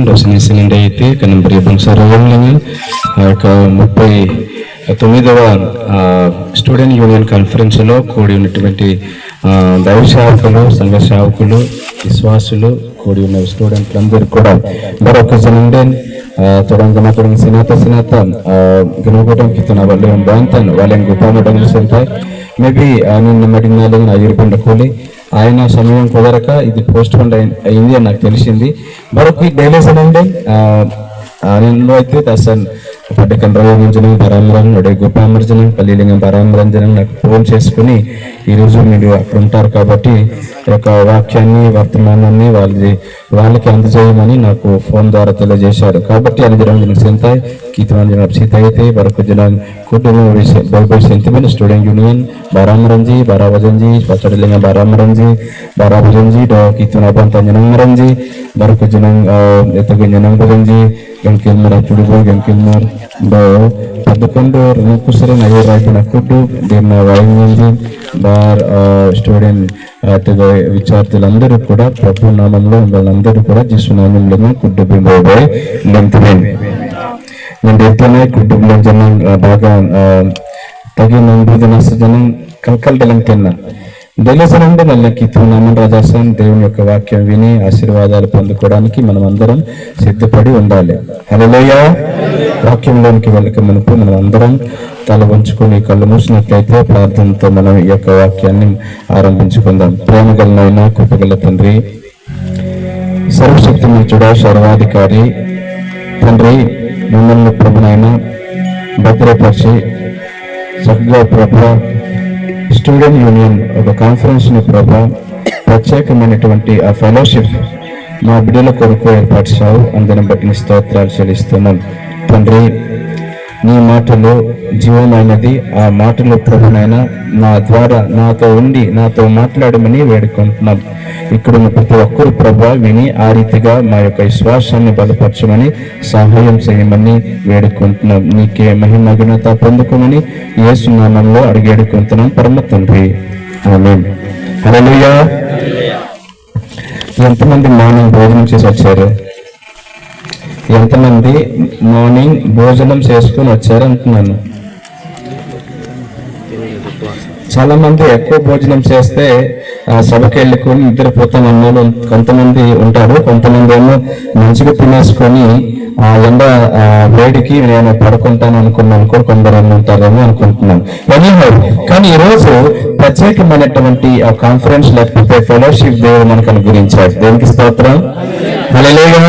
Rosini Sinindayite, Kanambari Bangsarayangan, 39వ student union కాన్ఫరెన్స్లో కూడి ఉన్నటువంటి దైవ సేవకులు, సంఘ సేవకులు, విశ్వాసులు, కూడి ఉన్న స్టూడెంట్లందరూ కూడా మరొక జనండెన్ తొడంగన సినాత గినగొట్టం కితన వాళ్ళు బాంతన్ వాళ్ళని గుప్పమడం సంతాయి మేబీ నిన్న మడినాలు అయ్యూరుకొండ కూలి ఆయన సమయం కుదరక ఇది పోస్ట్ పోన్ అయింది అని నాకు తెలిసింది. మరొక డైలీ జనండెన్ నేను అయితే తసన్ పట్టకం రవించనం పరామరం నడే గోపామర్జనం పల్లిలింగం పరామరంజనం నాకు ఫోన్ చేసుకుని ఈరోజు మీరు అక్కడ ఉంటారు కాబట్టి ఒక వాక్యాన్ని వర్తమానాన్ని వాళ్ళకి అందజేయమని నాకు ఫోన్ ద్వారా తెలియజేశారు. కాబట్టి అలిజరంజన సెంతాయ్ గీతమంజన సీతయితే వరకు జన కుటుంబ బైబిల్ సెంతిమెంట్ స్టూడెంట్ యూనియన్ బారామరంజీ బారాభజంజీ పచ్చడిలింగం బారామరంజీ బారాభజంజీ గీతనాబంతంజనంజీ వరకు జనం ఎత్తగంజనం భజంజీ గంకిల్మర్ అప్పుడు గంకిల్మర్ పదకొండు రుణకుసరి నగరాకి నక్కుట్టు దీన్ని వాయించి బార్ స్టూడెంట్ విద్యార్థులందరూ కూడా ప్రభు నామంలో వాళ్ళందరూ కూడా జీసునామంలో కుటుంబం లెంతమేన్ నేను ఎత్తనే కుటుంబం జనం బాగా తగిన జనం కలకలం తిన్నా దళసనండి నల్లకి నామం రాజాసన్ దేవుని యొక్క వాక్యం విని ఆశీర్వాదాలు పొందుకోవడానికి మనం అందరం సిద్ధపడి ఉండాలి. హల్లెలూయా. వాక్యంలోనికి వెళ్ళక మునుపు మనం అందరం తల వంచుకొని కళ్ళు మూసినట్లయితే ప్రార్థనతో మనం ఈ యొక్క వాక్యాన్ని ఆరంభించుకుందాం. ప్రేమ గలనైనా కృపగల తండ్రి, సర్వశక్తిమంతుడా, సర్వాధికారి తండ్రి, మమ్మల్ని ప్రభునైనా భద్రపరిచి చక్కగా ప్రభు స్టూడెంట్ యూనియన్ ఒక కాన్ఫరెన్స్ ని ప్రభా ప్రత్యేకమైనటువంటి ఆ ఫెలోషిప్ మా బిడ్డల కొరకు ఏర్పరిచావు. అందుని బట్టి స్తోత్రాలు చెల్లిస్తున్నాం తండ్రి. నీ మాటలు జీవమైనది. ఆ మాటలు ప్రభునైనా నా ద్వారా నాతో ఉండి నాతో మాట్లాడమని వేడుకుంటున్నాం. ఇక్కడున్న ప్రతి ఒక్కరు ప్రభా విని ఆ రీతిగా మా యొక్క విశ్వాసాన్ని బలపరచమని సహాయం చేయమని వేడుకుంటున్నాం. నీకే మహిమ ఘనత పొందుకోమని యేసు నామములో అడిగేడుకుంటున్నాం పరమ తండ్రి, ఆమేన్. హల్లెలూయా. ఎంతమంది మార్నింగ్ భోజనం చేసి వచ్చారు? ఎంతమంది మార్నింగ్ భోజనం చేసుకుని వచ్చారు అంటున్నాను. చాలా మంది ఎక్కువ భోజనం చేస్తే సభకి వెళ్ళుకొని నిద్రపోతామన్న కొంతమంది ఉంటారు. కొంతమంది ఏమో మంచిగా తినేసుకొని ఆ ఎండ వేడికి నేను పడుకుంటాను అనుకున్నాను కూడా కొందరు ఉంటారేమో అనుకుంటున్నాను. ఎనీహౌ, కానీ ఈరోజు ప్రత్యేకమైనటువంటి ఆ కాన్ఫరెన్స్ లేకపోతే ఫెలోషిప్ దేవుడు మనకు అనుగ్రహించారు. దేవునికి స్తోత్రం. హల్లెలూయా.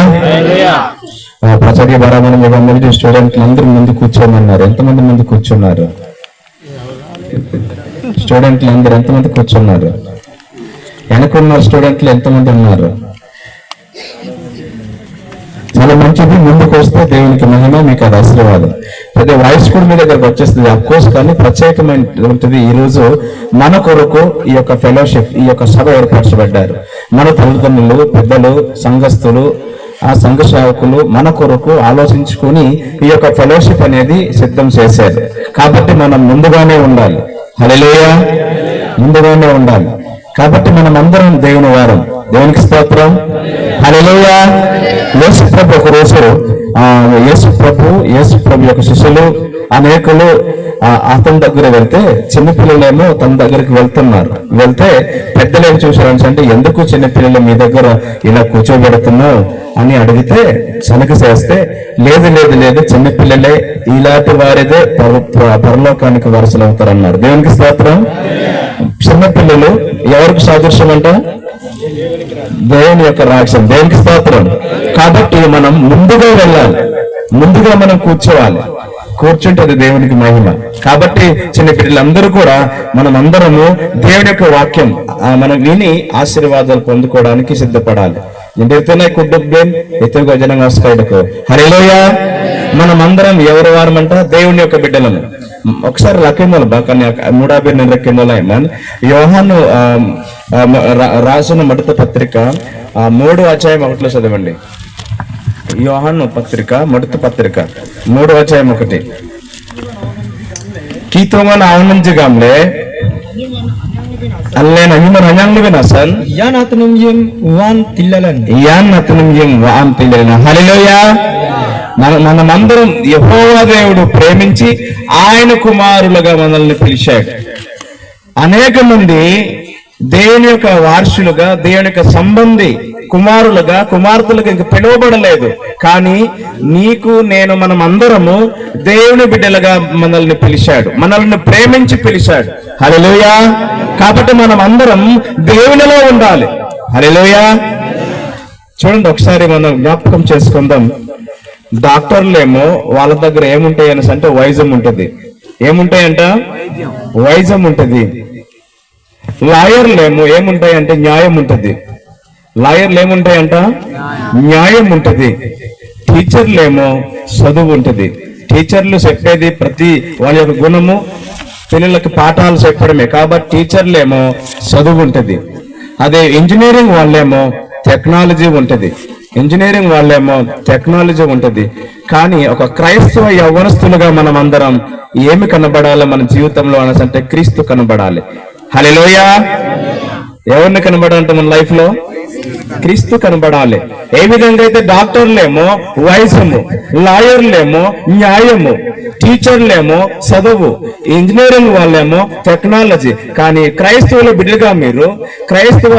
పచ్చడి బరాబరం మీద స్టూడెంట్లు అందరూ ముందు కూర్చోమన్నారు. ఎంతమంది ముందు కూర్చున్నారు? స్టూడెంట్లు అందరూ ఎంతమంది కూర్చున్నారు? వెనకున్న స్టూడెంట్లు ఎంతమంది ఉన్నారు? చాలా మంచిది. ముందుకు వస్తే దేవునికి మహిమ, మీకు అది ఆశీర్వాదం. ప్రతి వాయిస్ కూడా మీ దగ్గరకు వచ్చేస్తుంది అఫ్కోర్స్. కానీ ప్రత్యేకమైనటువంటిది ఈరోజు మన కొరకు ఈ యొక్క ఫెలోషిప్, ఈ యొక్క సభ ఏర్పరచబడ్డారు. మన తల్లిదండ్రులు, పెద్దలు, సంఘస్థులు, ఆ సంఘ సేవకులు మన కొరకు ఆలోచించుకొని ఈ యొక్క ఫెలోషిప్ అనేది సిద్ధం చేశారు. కాబట్టి మనం ముందుగానే ఉండాలి. హల్లెలూయా. ముందుగానే ఉండాలి. కాబట్టి మనం అందరం దేవుని వారం. దేవునికి స్తోత్రం. హల్లెలూయా. యేసు ప్రభు ఒక రోజు యేసు ప్రభు యొక్క శిష్యులు అనేకులు అతని దగ్గర వెళ్తే చిన్నపిల్లలేమో తన దగ్గరికి వెళ్తే పెద్దలు ఏం చూశారంటే ఎందుకు చిన్నపిల్లలు మీ దగ్గర ఇలా కూర్చోబెడుతున్నావు అని అడిగితే సనక చేస్తే లేదు చిన్నపిల్లలే ఇలాంటి వారిదే పరలోకానికి వారసులు అవుతారన్నారు. దేవునికి స్తోత్రం. చిన్నపిల్లలు ఎవరికి సాదృశ్యం అంట? దేవుని యొక్క రాజ్యం. దేవునికి స్తోత్రం. కాబట్టి మనం ముందుగా వెళ్ళాలి, ముందుగా మనం కూర్చుంటే అది దేవునికి మహిమ. కాబట్టి చిన్న పిల్లలందరూ కూడా మనం అందరము దేవుని యొక్క వాక్యం మనం విని ఆశీర్వాదాలు పొందుకోవడానికి సిద్ధపడాలి. ఎంతైతేనే కుటుంబం ఎత్తుగా జనం వస్తాడుకో. హల్లెలూయా. మనం అందరం ఎవరి వారమంట? దేవుని యొక్క బిడ్డలము. ఒకసారి లక్ష్మణులు బాగా 350 లక్ష్మణులు యోహాను రాసిన మొదటి పత్రిక 3:1 చదవండి. యోహాను పత్రిక మొదటి పత్రిక 3:1 కీతోమన్ ఆనందించగాంలే Allen ayun anyang libinasan. Yan atanum yim wan tillalan. Yan atanum yim wan tillalan. Hallelujah. మనమందరం యెహోవా దేవుడు ప్రేమించి ఆయన కుమారులుగా మనల్ని పిలిచాడు. అనేక మంది దేవుని యొక్క వారసులుగా, దేవుని యొక్క సంబంధి కుమారులుగా, కుమార్తెలుగా ఇంక పిలువబడలేదు. కానీ నీకు నేను మనం అందరము దేవుని బిడ్డలుగా మనల్ని పిలిచాడు, మనల్ని ప్రేమించి పిలిచాడు. హల్లెలూయా. కాబట్టి మనం అందరం దేవునిలో ఉండాలి. హల్లెలూయా. చూడండి, ఒకసారి మనం జ్ఞాపకం చేసుకుందాం. డాక్టర్లేమో వాళ్ళ దగ్గర ఏముంటాయి అనేసి అంటే వైద్యం ఉంటుంది. ఏముంటాయంట? వైద్యం ఉంటుంది. లాయర్లేమో ఏముంటాయంటే న్యాయం ఉంటుంది. లాయర్లు ఏముంటాయంట? న్యాయం ఉంటుంది. టీచర్లేమో చదువు ఉంటుంది. టీచర్లు చెప్పేది ప్రతి వాళ్ళ యొక్క గుణము పిల్లలకి పాఠాలు చెప్పడమే. కాబట్టి టీచర్లేమో చదువు ఉంటుంది. అదే ఇంజనీరింగ్ వాళ్ళేమో టెక్నాలజీ ఉంటుంది. ఇంజనీరింగ్ వాళ్ళేమో టెక్నాలజీ ఉంటుంది. కానీ ఒక క్రైస్తవ యవ్వనస్తులుగా మనం అందరం ఏమి కనబడాలి మన జీవితంలో అనేసి అంటే క్రీస్తు కనబడాలి. హల్లెలూయా. ఎవరిని కనబడాలంటే మన లైఫ్ లో? క్రీస్తు కనబడాలి. ఏ విధంగా అయితే డాక్టర్లేమో వైద్యము, లాయర్లేమో న్యాయము, టీచర్లేమో చదువు, ఇంజనీరింగ్ వాళ్ళేమో టెక్నాలజీ. కానీ క్రైస్తవుల బిడ్డగా మీరు, క్రైస్తవ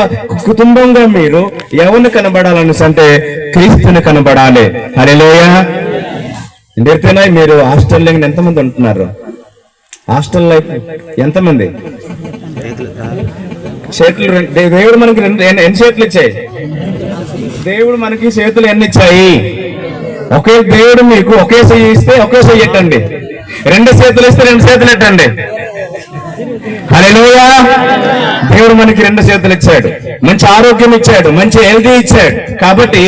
కుటుంబంగా మీరు ఎవరిని కనబడాలని అంటే క్రీస్తుని కనబడాలి. హల్లెలూయా. నేర్పినా మీరు హాస్టల్లో ఎంతమంది ఉంటున్నారు? హాస్టల్ లైఫ్ ఎంతమంది? చేతులు దేవుడు మనకి ఎన్ని చేతులు ఇచ్చాయి? దేవుడు మనకి చేతులు ఎన్ని ఇచ్చాయి? ఒకే దేవుడు మీకు ఒకే చెయ్యి ఇస్తే ఒకే చెయ్యి ఎట్టండి, రెండు చేతులు ఇస్తే రెండు చేతులు ఎట్టండి. హల్లెలూయా. దేవుడు మనకి రెండు చేతులు ఇచ్చాడు, మంచి ఆరోగ్యం ఇచ్చాడు, మంచి హెల్తీ ఇచ్చాడు. కాబట్టి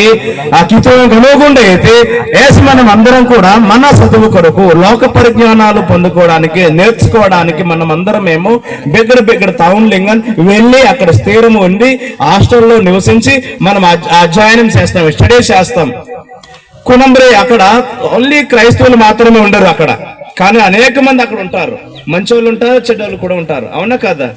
ఆ కితువును కనుగొండ అయితే మనం అందరం కూడా మన చదువు కొరకు, లోక పరిజ్ఞానాలు పొందుకోవడానికి, నేర్చుకోవడానికి మనం అందరం ఏమో బిగ్గర టౌన్ లింగన్ వెళ్ళి అక్కడ స్థిరం ఉండి హాస్టల్లో నివసించి మనం అధ్యయనం చేస్తాం, స్టడీ చేస్తాం. కునంబ్రే అక్కడ ఓన్లీ క్రైస్తవులు మాత్రమే ఉండరు అక్కడ. కానీ అనేక మంది అక్కడ ఉంటారు, మంచోళ్ళు ఉంటారు, చెడ్డోళ్ళు కూడా ఉంటారు. అవునా కదా?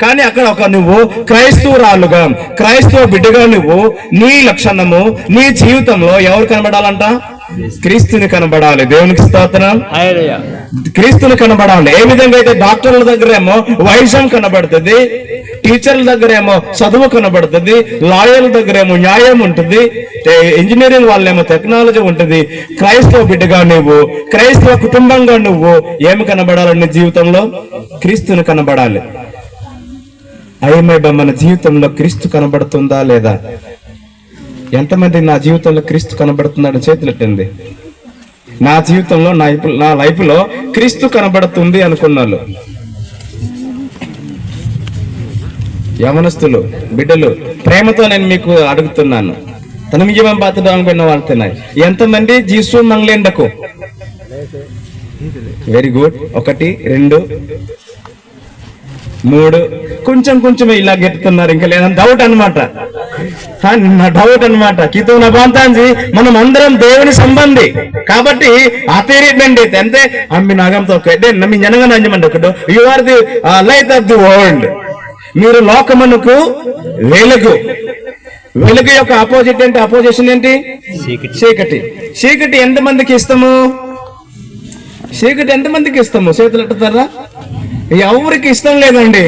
కానీ అక్కడ ఒక నువ్వు క్రైస్తవురాలుగా, క్రైస్తవ బిడ్డగా నువ్వు నీ లక్షణము, నీ జీవితంలో ఎవరు కనబడాలంట? క్రీస్తుని కనబడాలి. దేవునికి స్తోత్రం. క్రీస్తుని కనబడాలి. ఏ విధంగా అయితే డాక్టర్ల దగ్గర ఏమో వైద్యం కనబడుతుంది, టీచర్ల దగ్గర ఏమో చదువు కనబడుతుంది, లాయర్ల దగ్గర ఏమో న్యాయం ఉంటుంది, ఇంజనీరింగ్ వాళ్ళేమో టెక్నాలజీ ఉంటుంది. క్రైస్తవ బిడ్డగా నువ్వు, క్రైస్తవ కుటుంబంగా నువ్వు ఏమి కనబడాలని జీవితంలో? క్రీస్తుని కనబడాలి. అయ్యమేబ మన జీవితంలో క్రీస్తు కనబడుతుందా లేదా? ఎంతమంది నా జీవితంలో క్రీస్తు కనబడుతున్నాడు చేతులెట్టండి. నా జీవితంలో, నా లైఫ్ లో క్రీస్తు కనబడుతుంది అనుకున్నారు యవనస్తులు, బిడ్డలు. ప్రేమతో నేను మీకు అడుగుతున్నాను, తన మిగిలిన బాధ వాళ్ళతున్నాయి. ఎంతమంది జీసు మంగళేండకు? Very good. 1 2 3 కొంచెం ఇలా గెట్టుతున్నారు. ఇంకా లేదని డౌట్ అనమాట, నా డౌట్ అనమాట. కితో నా బాంతాంజీ మనం అందరం దేవుని సంబంధి కాబట్టి అతేరిబండి అంతే అమ్మి నాగంతో నమ్మి జనంగా నంజమండి ఒకటి. You are the light of the world. మీరు లోకమునకు వెలుగు. వెలుగు యొక్క ఆపోజిట్ ఏంటి? అపోజిషన్ ఏంటి? చీకటి. చీకటి ఎంతమందికి ఇష్టము? చీకటి ఎంతమందికి ఇష్టము? చేతులు ఎట్టుతారా? ఎవరికి ఇష్టం లేదండి,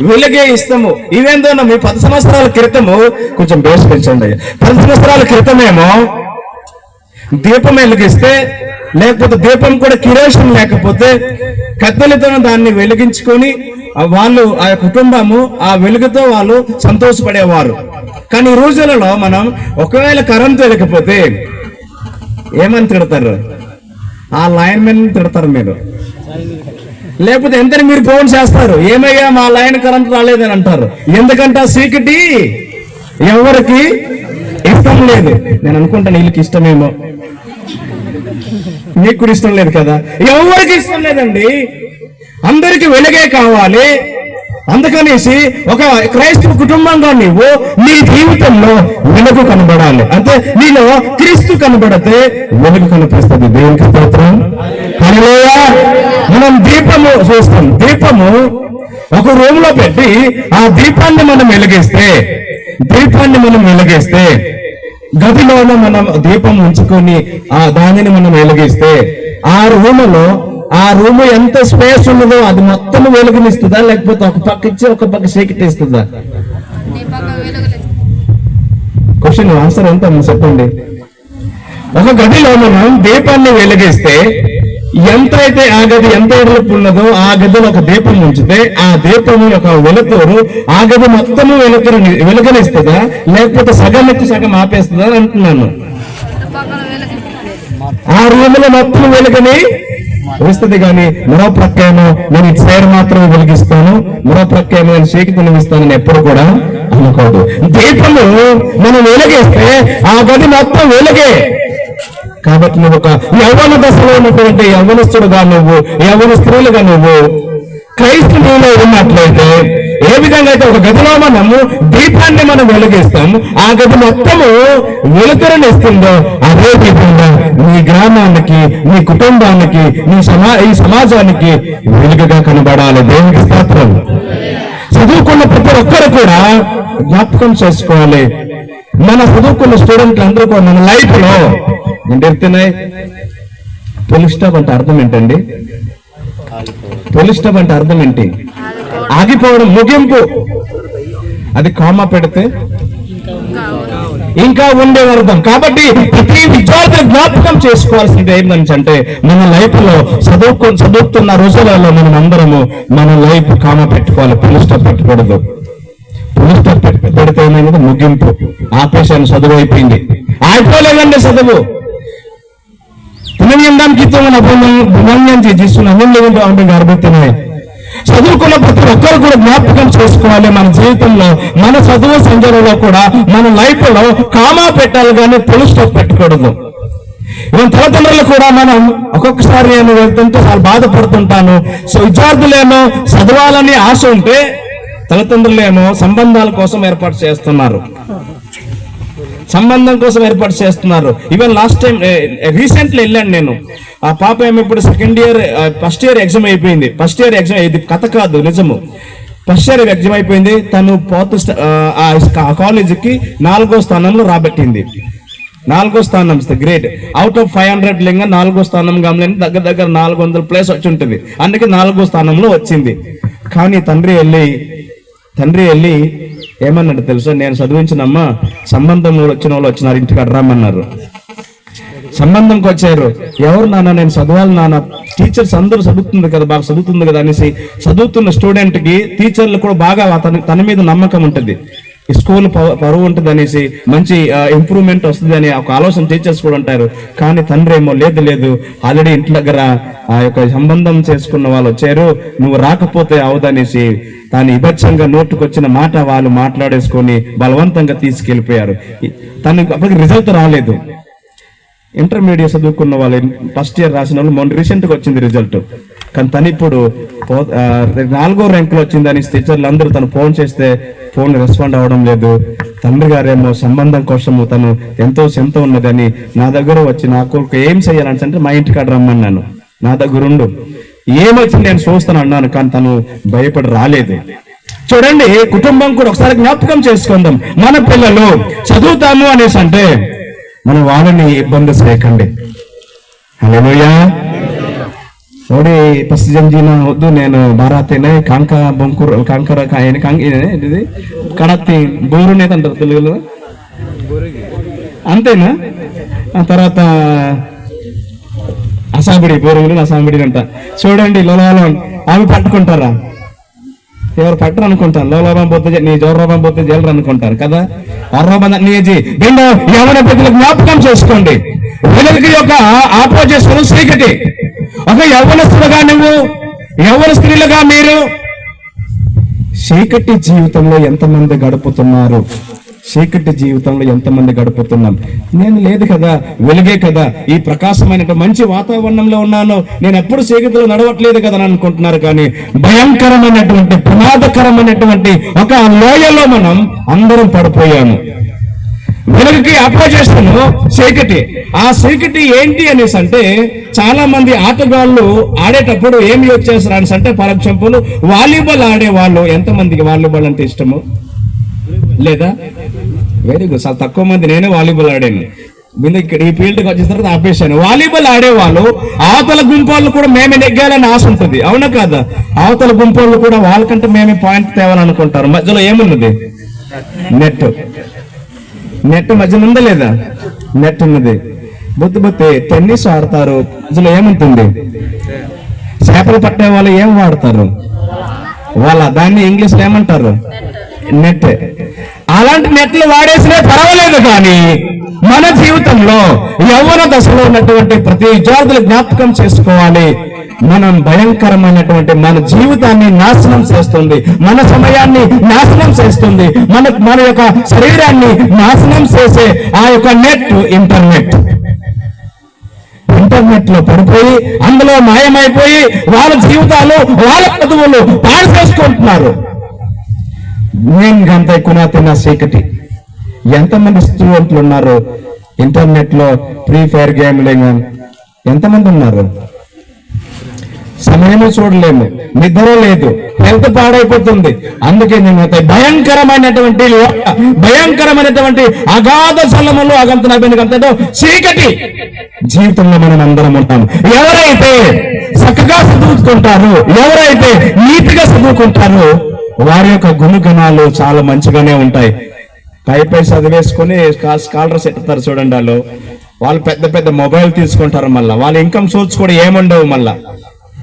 వెలుగే ఇష్టము. ఇవేందో మీ 10 సంవత్సరాల క్రితము, కొంచెం బేస్ పెంచండి, 10 సంవత్సరాల క్రితమేమో దీపం వెలిగిస్తే, లేకపోతే దీపం కూడా కిరోషన్ లేకపోతే కత్తెలతో దాన్ని వెలిగించుకొని వాళ్ళు, ఆ కుటుంబము ఆ వెలుగుతో వాళ్ళు సంతోషపడేవారు. కానీ ఈ రోజులలో మనం ఒకవేళ కరెంట్ లేకపోతే ఏమని తిడతారు? ఆ లైన్ మెన్ తిడతారు మీరు. లేకపోతే ఎంత మీరు ఫోన్ చేస్తారు, ఏమయ్యా మా లైన్ కరెంట్ రాలేదని అంటారు. ఎందుకంటే చీకటి ఎవరికి ఇష్టం లేదు. నేను అనుకుంటాను వీళ్ళకి ఇష్టమేమో, మీకు కూడా ఇష్టం లేదు కదా. ఎవరికి ఇష్టం లేదండి, అందరికి వెలుగే కావాలి. అందుకనేసి ఒక క్రైస్తవ కుటుంబంగా నీవు నీ జీవితంలో వెలుగు కనబడాలి. అంటే నీలో క్రీస్తు కనబడితే వెలుగు కనిపిస్తుంది. దేవునికి స్తోత్రం. హల్లెలూయా. మనం దీపము చూస్తాం. దీపము ఒక రూమ్ లో పెట్టి ఆ దీపాన్ని మనం వెలిగిస్తే గదిలోనే మనం దీపం ఉంచుకొని ఆ దానిని మనం వెలిగిస్తే ఆ రూమ్ ఎంత స్పేస్ ఉన్నదో అది మొత్తం వెలుగునిస్తుందా, లేకపోతే ఒక పక్క ఇచ్చి ఒక పక్క చీకటి ఇస్తుందా? క్వశ్చన్ ఆన్సర్ ఎంత చెప్పండి. ఒక గదిలో మనం దీపాన్ని వెలిగిస్తే ఎంతైతే ఆ గది ఎంత ఎడలుపు ఉన్నదో ఆ గదిలో ఒక దీపం ఉంచితే ఆ దీపం యొక్క వెలుతురు ఆ గది మొత్తము వెలుగునిస్తుందా, లేకపోతే సగం ఎత్తి సగం ఆపేస్తుందా అని అంటున్నాను. ఆ రూములో మొత్తం వెలుగుని వస్తుంది, కానీ మరో ప్రక్క ఏమో నేను ఇటు సైడ్ మాత్రమే వెలిగిస్తాను, మరో ప్రక్క ఏమో నేను చీకటి వెలిగిస్తానని ఎప్పుడు కూడా అనుకోదు. దీపము మనం వెలిగిస్తే ఆ గది మొత్తం వెలుగే. కాబట్టి నువ్వు ఒక యవ్వన దశలో ఉన్నటువంటి యవ్వనస్తుడుగా నువ్వు, యవ్వన స్త్రీలుగా నువ్వు క్రైస్తు నీలో ఉన్నట్లయితే ఏ విధంగా అయితే ఒక గదిలో మనము దీపాన్ని మనం వెలిగిస్తాం, ఆ గది మొత్తము వెలుతురునిస్తుందో అదే విధంగా నీ గ్రామానికి, నీ కుటుంబానికి, ఈ సమాజానికి వెలుగుగా కనబడాలి. దేవునికి స్తోత్రం. చదువుకున్న ప్రతి ఒక్కరు కూడా జ్ఞాపకం చేసుకోవాలి. మన చదువుకున్న స్టూడెంట్లు అందరూ కూడా మన లైఫ్ లో ఏంటెడుతున్నాయి. ఫుల్ స్టాప్ అంటే అర్థం ఏంటండి? ఫుల్ స్టాప్ అంటే అర్థం ఏంటి? ఆగిపోవడం, ముగింపు. అది కామా పెడితే ఇంకా ఉండే అర్థం. కాబట్టి ప్రతి విద్యార్థి జ్ఞాపకం చేసుకోవాల్సింది ఏంటంటే మన లైఫ్ లో చదువుతున్న రోజులలో మనం అందరము మన లైఫ్ కామా పెట్టుకోవాలి, ఫుల్ స్టాప్ పెట్టకూడదు. ఫుల్ స్టాప్ పెడితే ఏమైంది? ముగింపు. ఆపేశాను, చదువు అయిపోయింది. అయిపోలేదండి చదువు. చదువుకున్న ప్రతి ఒక్కరు కూడా జ్ఞాపకం చేసుకోవాలి. మన జీవితంలో, మన చదువు సంఖ్యలో కూడా, మన లైఫ్ లో కామా పెట్టాలి, కానీ ఫుల్ స్టాప్ పెట్టకూడదు. ఈవెన్ తల్లిదండ్రులు కూడా మనం ఒక్కొక్కసారి నేను వెళ్తుంటే చాలా బాధపడుతుంటాను. సో విద్యార్థులేమో చదవాలని ఆశ ఉంటే తల్లిదండ్రులేమో సంబంధాల కోసం ఏర్పాటు చేస్తున్నారు. ఈవెన్ లాస్ట్ టైం రీసెంట్లీ వెళ్ళాను నేను. ఆ పాప ఏమో ఇప్పుడు ఫస్ట్ ఇయర్ ఎగ్జామ్ అయిపోయింది. ఇది కథ కాదు, నిజము. ఫస్ట్ ఇయర్ ఎగ్జామ్ అయిపోయింది. తను కాలేజీకి 4వ స్థానంలో రాబట్టింది. 4వ స్థానం గ్రేడ్. అవుట్ ఆఫ్ 500 లింగా 4వ స్థానం గమని దగ్గర 400 ప్లేస్ వచ్చి ఉంటుంది. అందుకే 4వ స్థానంలో వచ్చింది. కానీ తండ్రి వెళ్ళి ఏమన్నాడు తెలుసా? నేను చదివించినమ్మా, సంబంధంలో వచ్చిన వాళ్ళు వచ్చినారు, ఇంటికి రమ్మన్నారు. సంబంధంకి వచ్చారు. ఎవరు నాన్న? నేను చదవాలి నాన్న, టీచర్స్ అందరూ చదువుతుంది కదా, బాగా చదువుతుంది కదా అనేసి, చదువుతున్న స్టూడెంట్ కి టీచర్లు కూడా బాగా తన మీద నమ్మకం ఉంటుంది, ఈ స్కూల్ పరువు ఉంటుంది అనేసి, మంచి ఇంప్రూవ్మెంట్ వస్తుంది అని ఒక ఆలోచన టీచర్స్ కూడా ఉంటారు. కానీ తండ్రి ఏమో లేదు, ఆల్రెడీ ఇంటి దగ్గర ఆ యొక్క సంబంధం చేసుకున్న వాళ్ళు వచ్చారు, నువ్వు రాకపోతే అవదనేసి తాను ఇబచ్చంగా నోటుకొచ్చిన మాట వాళ్ళు మాట్లాడేసుకొని బలవంతంగా తీసుకెళ్లిపోయారు. తనకు అప్పటికి రిజల్ట్ రాలేదు. ఇంటర్మీడియట్ చదువుకున్న వాళ్ళు ఫస్ట్ ఇయర్ రాసిన వాళ్ళు మొన్న రీసెంట్ గా వచ్చింది రిజల్ట్. కానీ తను ఇప్పుడు 4వ ర్యాంకులో వచ్చిందని టీచర్లు అందరూ తను ఫోన్ చేస్తే ఫోన్ రెస్పాండ్ అవ్వడం లేదు. తండ్రి గారేమో సంబంధం కోసము తను ఎంతో చింత ఉన్నదని నా దగ్గర వచ్చి నా కొడుకు ఏం చెయ్యాలంటే మా ఇంటికాడ రమ్మన్నాను, నా దగ్గర ఉండు, ఏమొచ్చింది నేను చూస్తాను అన్నాను. కానీ తను భయపడి రాలేదు. చూడండి, కుటుంబం కూడా ఒకసారి జ్ఞాపకం చేసుకుందాం. మన పిల్లలు చదువుతాము అనేసి అంటే మనం వాళ్ళని ఇబ్బంది చేయకండి. హల్లెలూయా. ನೋಡಿ ಫಸ್ಟ್ ಜಂಜಿನ ಹೊದ್ದು నేను బారాతేనే కాంకర కాయని ఇది కడత్తి బోరునే అంటారు తెలుగులో, అంతేనా? ఆ తర్వాత అసాంబిడి, బోరుని అసాంబిడి అంట. చూడండి, లోలో ఆమె పట్టుకుంటారా? ఎవరు పట్టరు అనుకుంటారు. లోలోభం పోతే నీ జోరోభం పోతే జైలు అనుకుంటారు కదా. అరోభం నీజీ రెండో యవన బిడ్డలు జ్ఞాపకం చేసుకోండి. వెలుగు యొక్క ఆపోజిషన్ చీకటి. ఒక యవ్వనస్తులుగా నువ్వు, యవ్వన స్త్రీలుగా మీరు చీకటి జీవితంలో ఎంతమంది గడుపుతున్నారు? చీకటి జీవితంలో ఎంతమంది గడుపుతున్నాం? నేను లేదు కదా, వెలుగే కదా, ఈ ప్రకాశమైన మంచి వాతావరణంలో ఉన్నాను, నేను ఎప్పుడు చీకటిలో నడవట్లేదు కదా అని అనుకుంటున్నారు. కానీ భయంకరమైనటువంటి, ప్రమాదకరమైనటువంటి ఒక లోయలో మనం అందరం పడిపోయాము. వెలుగుకి అపోజిషన్ చీకటి. ఆ చీకటి ఏంటి అనేసి అంటే చాలా మంది ఆటగాళ్ళు ఆడేటప్పుడు ఏమి యూజ్ చేస్తారు అనేసి అంటే ఫర్ ఎగ్జాంపుల్ వాలీబాల్ ఆడేవాళ్ళు, ఎంతమందికి వాలీబాల్ అంటే ఇష్టము లేదా? వెరీ గుడ్, చాలా తక్కువ మంది. నేనే వాలీబాల్ ఆడాను. ఇక్కడ ఈ ఫీల్డ్కి వచ్చిన తర్వాత ఆపేశాను. వాలీబాల్ ఆడేవాళ్ళు అవతల గుంపోళ్ళు కూడా మేమే నెగ్గాలని ఆశ ఉంటుంది, అవునా కాదా? అవతల గుంపోళ్ళు కూడా వాళ్ళకంటే మేమే పాయింట్ తేవాలనుకుంటారు. మధ్యలో ఏమున్నది? నెట్. నెట్ మధ్యలో ఉందా లేదా? నెట్ ఉన్నది. బుద్ధి టెన్నిస్ ఆడతారు, మధ్యలో ఏముంటుంది? చేపలు పట్టే వాళ్ళు ఏం వాడతారు? దాన్ని ఇంగ్లీష్ లో ఏమంటారు? నెట్. అలాంటి నెట్లు వాడేసినా పర్వాలేదు, కానీ మన జీవితంలో యవ్వన దశలో ఉన్నటువంటి ప్రతి విద్యార్థులు జ్ఞాపకం చేసుకోవాలి, మనం భయంకరమైనటువంటి మన జీవితాన్ని నాశనం చేస్తుంది, మన సమయాన్ని నాశనం చేస్తుంది, మన యొక్క శరీరాన్ని నాశనం చేసే ఆ యొక్క నెట్ ఇంటర్నెట్. ఇంటర్నెట్ లో పడిపోయి అందులో మాయమైపోయి వాళ్ళ జీవితాలు వాళ్ళ చదువులు పాడు చేసుకుంటున్నారు. నేను గంత కునాతిన చీకటి. ఎంతమంది స్టూడెంట్లు ఉన్నారు ఇంటర్నెట్ లో ఫ్రీ ఫైర్ గేమ్లింగ్? ఎంతమంది ఉన్నారు? సమయము చూడలేము, నిద్ర లేదు, హెల్త్ పాడైపోతుంది. అందుకే నేను భయంకరమైనటువంటి అగాధ జలములు అగంతతో చీకటి జీవితంలో మనం అందరం ఉంటాం. ఎవరైతే చక్కగా చదువుకుంటారో, ఎవరైతే నీతిగా చదువుకుంటారో వారి యొక్క గుణగణాలు చాలా మంచిగానే ఉంటాయి. పై చదివేసుకొని స్కాలర్స్ ఎత్తుతారు చూడండి, వాళ్ళు పెద్ద పెద్ద మొబైల్ తీసుకుంటారు. మళ్ళీ వాళ్ళ ఇన్కమ్ సోర్స్ కూడా ఏముండవు, మళ్ళా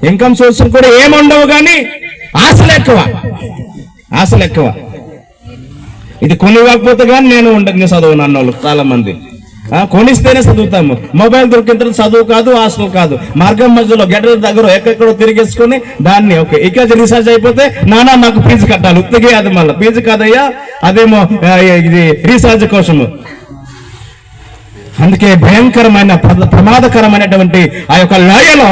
ఇన్కమ్ సోర్స్ కూడా ఏముండవు, కానీ ఆశలు ఎక్కువ. ఇది కొనివ్వకపోతే కానీ నేను ఉండదు చదువు అన్నోళ్ళు చాలా మంది. కొనిస్తేనే చదువుతాము. మొబైల్ దొరికిన తర్వాత చదువు కాదు, హాస్టల్ కాదు. మార్గం మధ్యలో గెటల దగ్గర ఎక్కడెక్కడో తిరిగేసుకుని దాన్ని ఓకే ఇక రీసెర్చ్ అయిపోతే నానా నాకు ఫీజు కట్టాలి, ఉత్తిగే అది మళ్ళీ ఫీజు కాదయ్యా, అదేమో ఇది రీసెర్చ్ కోసము. అందుకే భయంకరమైన ప్రమాదకరమైనటువంటి ఆ యొక్క లయలో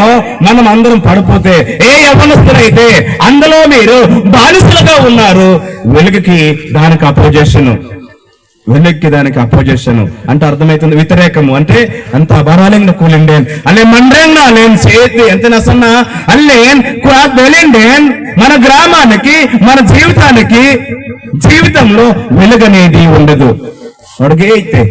మనం అందరం పడిపోతే, ఏ యవ్వనస్తులైతే అందులో మీరు బానిసలుగా ఉన్నారు, వెలుగుకి దానికి అపోజిషన్, అంటే అర్థమవుతుంది వ్యతిరేకము. అంటే అంత అబరాలింగ్ కూలిండేన్ అల్లే మండ్రంగా లేని చేతి ఎంత నసన్న అల్లేన్ వెలిండేన్. మన గ్రామానికి మన జీవితంలో వెలుగనేది ఉండదు. అడిగే అయితే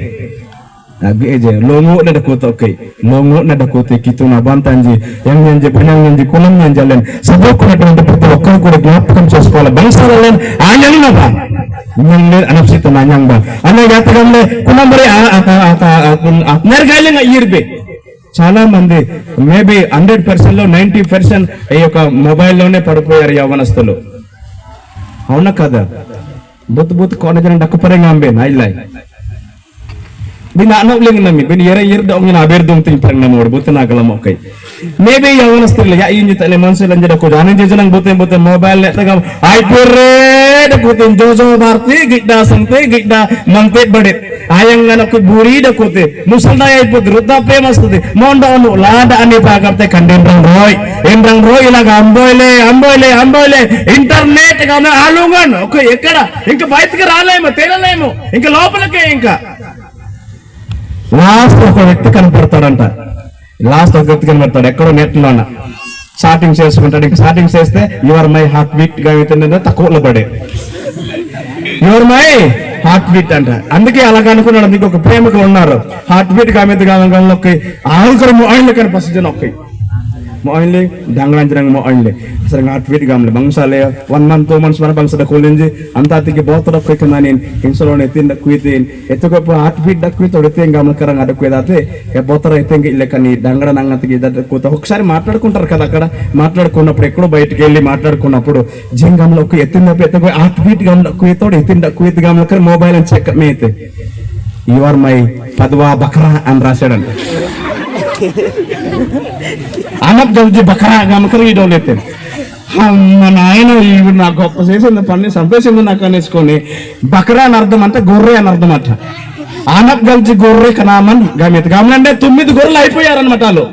longo na dakota okay longo na dakota kito na bantanji yang nyanji pinang nyanji kulam nyanji alen sabukuన్నటువంటి ప్రతి ఒక్కరు కూడా జ్ఞాపకం చేసుకోవాలి. బంసాలన్ ఆయంగ్ నా బా nyangle anapsito na nyang ba ano yatagamle kunamre nergaling irbe. చాలా మంది మేబీ 100% లో 90% ఈ యొక్క మొబైల్లోనే పడిపోయారు యవ్వనస్తులు, అవునా కదా? బుత్ కాలేజ్ డక్కుపరంగా అంబే నాయిలాయ్ binanawling namin biniyara daw ng naberdong ting parang namor buti na kalam okay maybe yawan style ya yun yung teleman sila njada ko janin jesa nang buti mobile net tagam ay pure da kutin jojo barti gitda sangte gitda mangte badit ayang nga ko buri da kutin musal na ay put rutta famous tuti monda onu lada ani pagarte kandendang roy ilaga amboyle internet gamna alungan okay ekkada inka bayitiki ralemo telaleemo inka lopalake inka last ఒక వ్యక్తి కనపడతాడంట. ఎక్కడో net లోన chatting చేసుకుంటాడు. ఇంకా chatting చేస్తే your my heart beat గా తక్కువలో పడే యువర్ మై హార్ట్ బీట్ అంట. అందుకే అలాగ అనుకున్నాడు. అందుకే ఒక ప్రేమికులు ఉన్నారు హార్ట్ బీట్ కామెత్ కాలంలోకి ఆల్కర మొయిన్లు కనిపిస్తుంది ఒక్క మొయిన్లే డంగరంజరంగ మొయిన్లే అసలు హార్ట్ బీట్ కామలే బంగ్సాలే 1 month 2 months మన బంగ్స దక్కులింది అంత అతికి బోతడ కొయ్క నేను ఇన్సలోనే ఎత్తింద కుయితేన్ ఎత్తుకొప్ప హార్ట్ బీట్ దక్కుయి తొడితే గమనకరంగా అడుక్కుదాతే ఏ బోతర అయితే ఇల్లే కానీ డంగర నంగతికి దక్కుత ఒకసారి మాట్లాడుకుంటారు కదా. అక్కడ మాట్లాడుకున్నప్పుడు ఎక్కడో బయటికి వెళ్ళి మాట్లాడుకున్నప్పుడు జింగంలో ఎత్తిందప్పుడు ఎత్తుకు హార్ట్ బీట్ గమల కుయితోడు ఎత్తింద కుయిత్ గమలకర మొబైల్ అని చెక్ మేతే యువర్ మై పద్వా బక్రా అని రాశాడంట. అన్నప్ జల్జీ బక్రా గమకర ఈ డోలైతే మన ఆయన నాకు గొప్ప చేసింది పని సంపేసింది నాకు అనేసుకొని బక్రా అని అర్థం అంటే గొర్రె అని అర్థం అంట. ఆనప్ గల్జీ గొర్రె కనామన్ గమిత్ గమలంటే 9 గొర్రెలు అయిపోయారనమాట. వాళ్ళు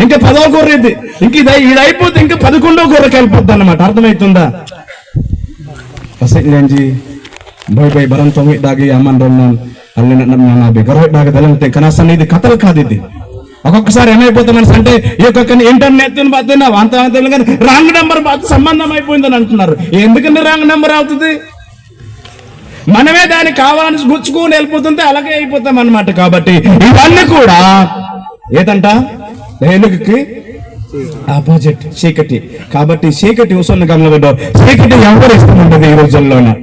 ఇంకా 10వ గొర్రె ఇది ఇంక ఇది అయిపోతే ఇంకా 11వ గొర్రెకి వెళ్ళిపోద్ది అనమాట. అర్థమవుతుందా? Pasik janji boy boy barang tongi dagi aman roman ಅಲ್ಲಿ నా దగ్గర నాకు తెలియదు కనీసం ఇది కథలు కాదు ఇది ఒక్కొక్కసారి ఏమైపోతాం మనసు అంటే ఈ యొక్క ఇంటర్నెట్ బాతున్నావు అంత కానీ రాంగ్ నెంబర్ సంబంధం అయిపోయిందని అంటున్నారు. ఎందుకంటే రాంగ్ నెంబర్ అవుతుంది, మనమే దాన్ని కావాలని గుచ్చుకుని వెళ్ళిపోతుంటే అలాగే అయిపోతాం అన్నమాట. కాబట్టి ఇవన్నీ కూడా ఏదంట వెలుగుకి ఆపోజిట్ చీకటి. కాబట్టి చీకటి ఉసన్న గమనంలో చీకటి ఎవరు ఇష్టం ఉంటుంది ఈ రోజుల్లోనే.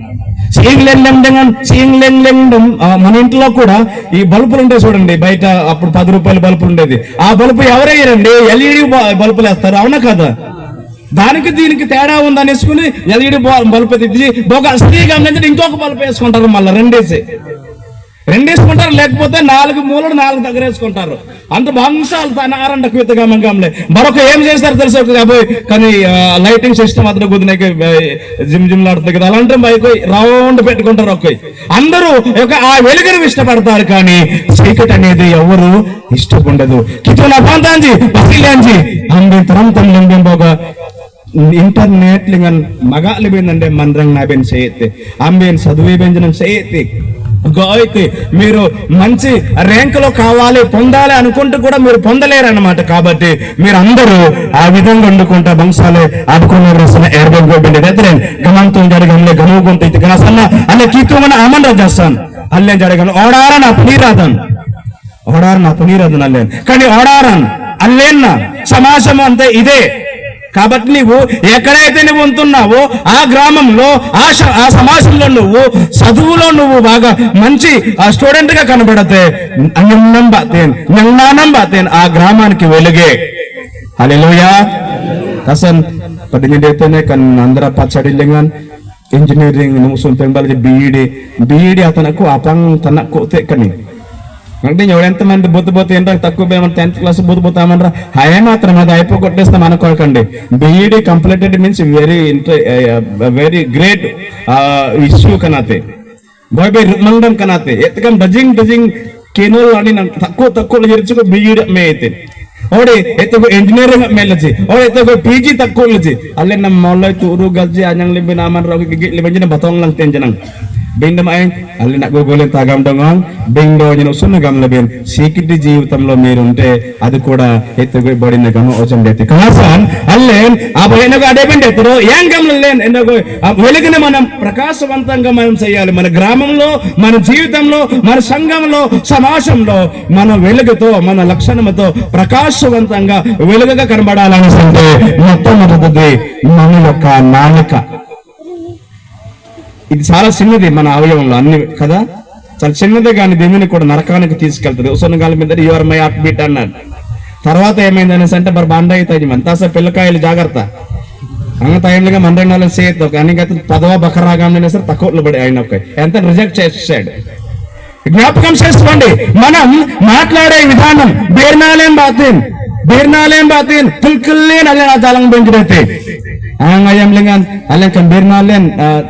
మన ఇంట్లో కూడా ఈ బల్బులు ఉంటాయి చూడండి, బయట అప్పుడు 10 రూపాయల బల్బులు ఉండేది. ఆ బల్బు ఎవరయ్యారండి ఎల్ఈడి బల్బులు వేస్తారు, అవునా కదా? దానికి దీనికి తేడా ఉందనేసుకుని ఎల్ఈడి బల్బు తెచ్చి స్త్రీ గమనించి ఇంకొక బల్బు వేసుకుంటారు, మళ్ళీ రెండేసుకుంటారు, లేకపోతే 4 మూలలు 4 దగ్గర వేసుకుంటారు. అంత వంశాలు తనారంట కవితగమంగంలే. మరొక ఏం చేస్తారు తెలుసు కాబోయ్, కానీ లైటింగ్ సిస్టమ్ అతను కుదినకి జిమ్ లాడుతుంది కదా, అలాంటి బైక్ రౌండ్ పెట్టుకుంటారు. ఒక్క అందరూ ఆ వెలుగును ఇష్టపడతారు, కానీ చీకటి అనేది ఎవరు ఇష్టపడదు. కితోనా పాంతాంజీ బసిలాంజీ అంబేతరం తమ్లింబోగా ఇంటర్నెట్ లింగన్ మగాలి బేందంటే మంద్రంగ్ నాబెన్ చేయతే అంబేన్ చదువు బెంజనం చేయతే అయితే మీరు మంచి ర్యాంకులో కావాలి పొందాలి అనుకుంటూ కూడా మీరు పొందలేరు అన్నమాట. కాబట్టి మీరు అందరూ ఆ విధంగా వండుకుంటా బంశాలే ఆడుకున్న రసన ఎర్బన్ గోబెండి రెదరెన్ గమంతో జరగంలే గనుగుంట ఇది గనసన్న అల్లే కీతుమన అమన్ రాజస్థాన్ అల్లే జరగను ఓడారన పునీరాధన్ అల్లేన్ కానీ ఓడారన్ అల్లేన్న సమాజం అంతే ఇదే. కాబట్టి నువ్వు ఎక్కడైతే నువ్వు ఉంటున్నావో ఆ గ్రామంలో ఆ సమాజంలో నువ్వు చదువులో నువ్వు బాగా మంచి స్టూడెంట్ గా కనబడితే ఆ గ్రామానికి వెలుగే. హల్లెలూయా. కసన్ పడిగితేనే అందర పచ్చడిలింగన్ ఇంజనీరింగ్ ముసుం పెంబల్ బీఈడి అతనకు అపంగ్ తనకు తెక్కని అంటే ఎవరెంతమంది బొద్దుపోతే ఏంటో తక్కువ 10th క్లాస్ బొద్దుపోతామనరా హై మాత్రం అది అయిపోగొట్టేస్తాం అనుకోకండి. B Ed completed means very great issue కనాతే బాయ్ మండం కనాతే ఎత్తకం డజింగ్ కేనోల్ అని తక్కువ చేర్చుకో బీఈడి మే అయితే ఓడి ఎత్తకు ఇంజనీరింగ్ మేలచి ఓడి ఎత్తకు పీజీ తక్కువ లచి అల్లే ನಮ್ಮ ಮೊಲ್ಲ ತೂರು ಗಜ್ಜಿ ಅಂಜಂಗ್ ಲಿಂಬಿ ನಾಮನ್ ರೋಗಿ ಗಿಗ್ಲಿ ಬಂಜಿನ ಬತೋಂಗ್ ಲಂಗ್ ತೆಂಜನಂಗ್ బిందం అయి అల్లి నాకు గోలే తాగండం బిందో నేను సున్న గమలబేన్ సీకిటి జీవితంలో మీరు ఉంటే అది కూడా ఎత్తుబడిన గమ ఓచం లేతే కాసన్ అల్లేన్ ఆ బయనకు అడేబెండ్ ఎత్తరు ఏం గమలేన్ ఎందుకు వెలుగుని మనం ప్రకాశవంతంగా మనం చేయాలి. మన గ్రామంలో, మన జీవితంలో, మన సంఘంలో, సమాజంలో మన వెలుగుతో, మన లక్షణముతో ప్రకాశవంతంగా వెలుగుగా కనబడాలని అంటే మొట్టమొదటిది మన యొక్క నాలుక. ఇది చాలా చిన్నది మన అవయవంలో అన్ని కదా, చాలా చిన్నదే, కానీ దీనిని కూడా నరకానికి తీసుకెళ్తుంది. ఉసనగాల మీద యువర్ మై హార్ట్ బీట్ అన్నాడు. తర్వాత ఏమైంది అనేసి అంటే మరి బండ అవుతాయి అంతా పిల్లకాయలు జాగ్రత్త అంగ టైంలుగా మందంగా చేయొద్దు కానీ పదవ బకరాగానే సరే తక్కువలో పడి ఆయన ఎంత రిజెక్ట్ చేసాడు. జ్ఞాపకం చేసుకోండి, మనం మాట్లాడే విధానం బేర్నాలేం బాతీన్ కుల్కుల్లేన్ అల్లే నా జాలం బెంచుడైతే ayam lengan alen kan bernalen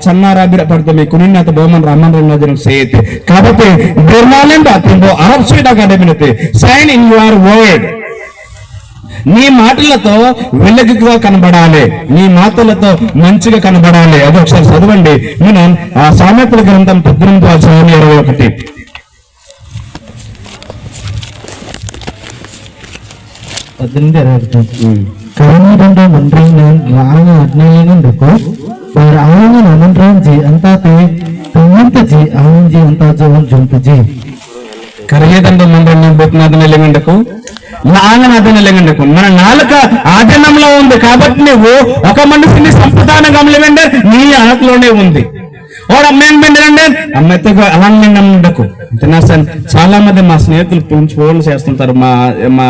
channara bira pardami kunin at boman raman ranajam sayete kabate bernalen batimbo arab suida kadebinete sign in your word. నీ మాటలతో వెలుగుగా కనబడాలి, నీ మాటలతో మంచిగా కనబడాలి. అది ఒకసారి చదవండి. మనం సామెతల గ్రంథం 18:21 Kawan-kawan menerangkan rangan adnailangan deko, berangan menerangji antate, pengantaji anji antajawan juntaji. Karyadan menerangkan bukna adnailangan deko, లాంగన అదనలేండకు మన నాలుక ఆధీనంలో ఉంది. కాబట్టి నువ్వు ఒక మనిషిని సంపదాన గమలేంటే నీ ఆటలోనే ఉంది. ఓడ అమ్మేం పెండంటే అమ్మాయితో అలాంటి నమ్మకు తినాసన్. చాలా మంది మా స్నేహితులు ఫోన్లు చేస్తుంటారు, మా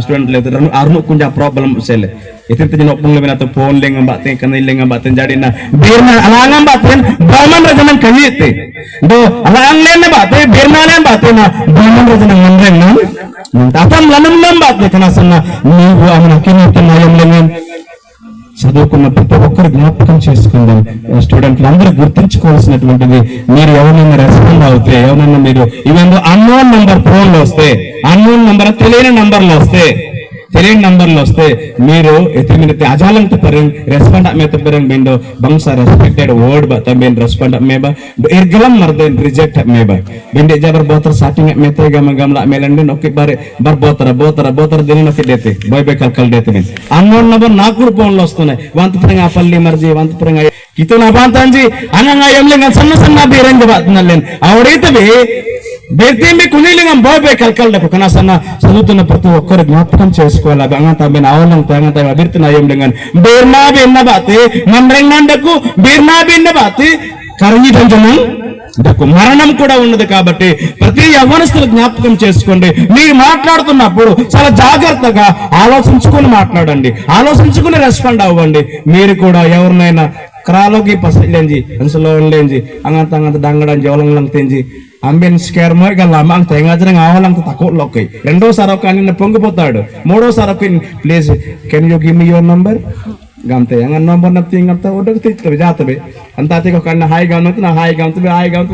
స్టూడెంట్లు అరుణు కొంచెం ప్రాబ్లం చేయలే ఇతను ఒప్పంలో వినతో ఫోన్ లింగం బాతే కన్నా లింగం బాతే జాడిన బీర్నా అలాంగం బాతే బహుమన్ రజనం కలిగితే దో అలాంగ్లేనే బాతే బీర్నాలేం బాతే నా బహుమన్ రజనం మండ్రెన్నా అతను లనంలం బాతే కనాసన్న నీవు ఆమెకి నయం లింగం. చదువుకున్న ప్రతి ఒక్కరు జ్ఞాపకం చేసుకుందాం. స్టూడెంట్లు అందరూ గుర్తించుకోవాల్సినటువంటిది, మీరు ఎవరైనా రెస్పాండ్ అవుతే, ఎవరైనా మీరు ఇవేందో అన్నోన్ నంబర్ ఫోన్లో వస్తే, అన్నోన్ నంబర్ తెలియని నంబర్లో వస్తే తెలియని నంబర్లు వస్తే మీరు ఎతిమినతే అజాలంత పరం రెస్పాండ్ మేత పరం బిందో బంసా రెస్పెక్టెడ్ వర్డ్ బ తబెన్ రెస్పాండ్ మేబ ఇర్గలం మర్దెన్ రిజెక్ట్ మేబ బిండే జబర్ బోతర్ సాటింగ్ మేతే గమ గమల మేలండి నొక్కి బారే బర్ బోతర దిని నొక్కి దేతే బాయ్ బాయ్ కల్కల్ దేతే బిన్ అన్నోన్ నంబర్ నాకు కూడా ఫోన్లు వస్తున్నాయి వంత పరంగా పల్లి మర్జీ వంత పరంగా ఇతో నా బాంతాంజీ అనంగా ఎంలింగ సన్న బీరంగ బాత్నల్లెన్ ఆవిడైతే బేతేమి కునీలింగం బాయ్ కల్కల్డకు కనసన్న చదువుతున్న ప్రతి ఒక్కరు జ్ఞాపకం చేసుకోవాలి అంగంత బెన్ అవలం తంగంత అభిర్తిన ఎంలింగన్ బేర్నా బెన్న బాతే మన్రెంగండకు బేర్నా బెన్న బాతే కరంగిటంజనం మరణం కూడా ఉన్నది కాబట్టి ప్రతి యవ్వనస్తులు జ్ఞాపకం చేసుకోండి. మీరు మాట్లాడుతున్నప్పుడు చాలా జాగ్రత్తగా ఆలోచించుకుని మాట్లాడండి, ఆలోచించుకుని రెస్పాండ్ అవ్వండి. మీరు కూడా ఎవరినైనా క్రాలోకి పసలేంజి అన్సలో లేంజి అంగంత డంగడం జవలంగం తెంజి అంబెన్ స్కేర్ మోర్ గల్ల అమ్మ తెంగజరం ఆవాలంత తక్కువలో రెండోసారి ఒక నిన్న పొంగిపోతాడు, మూడోసారి ఒక please can you give me your number gamte yang nomor nanti ngamta udah kita jatuh be entah tiga karena hai gam nanti nah hai gam tuh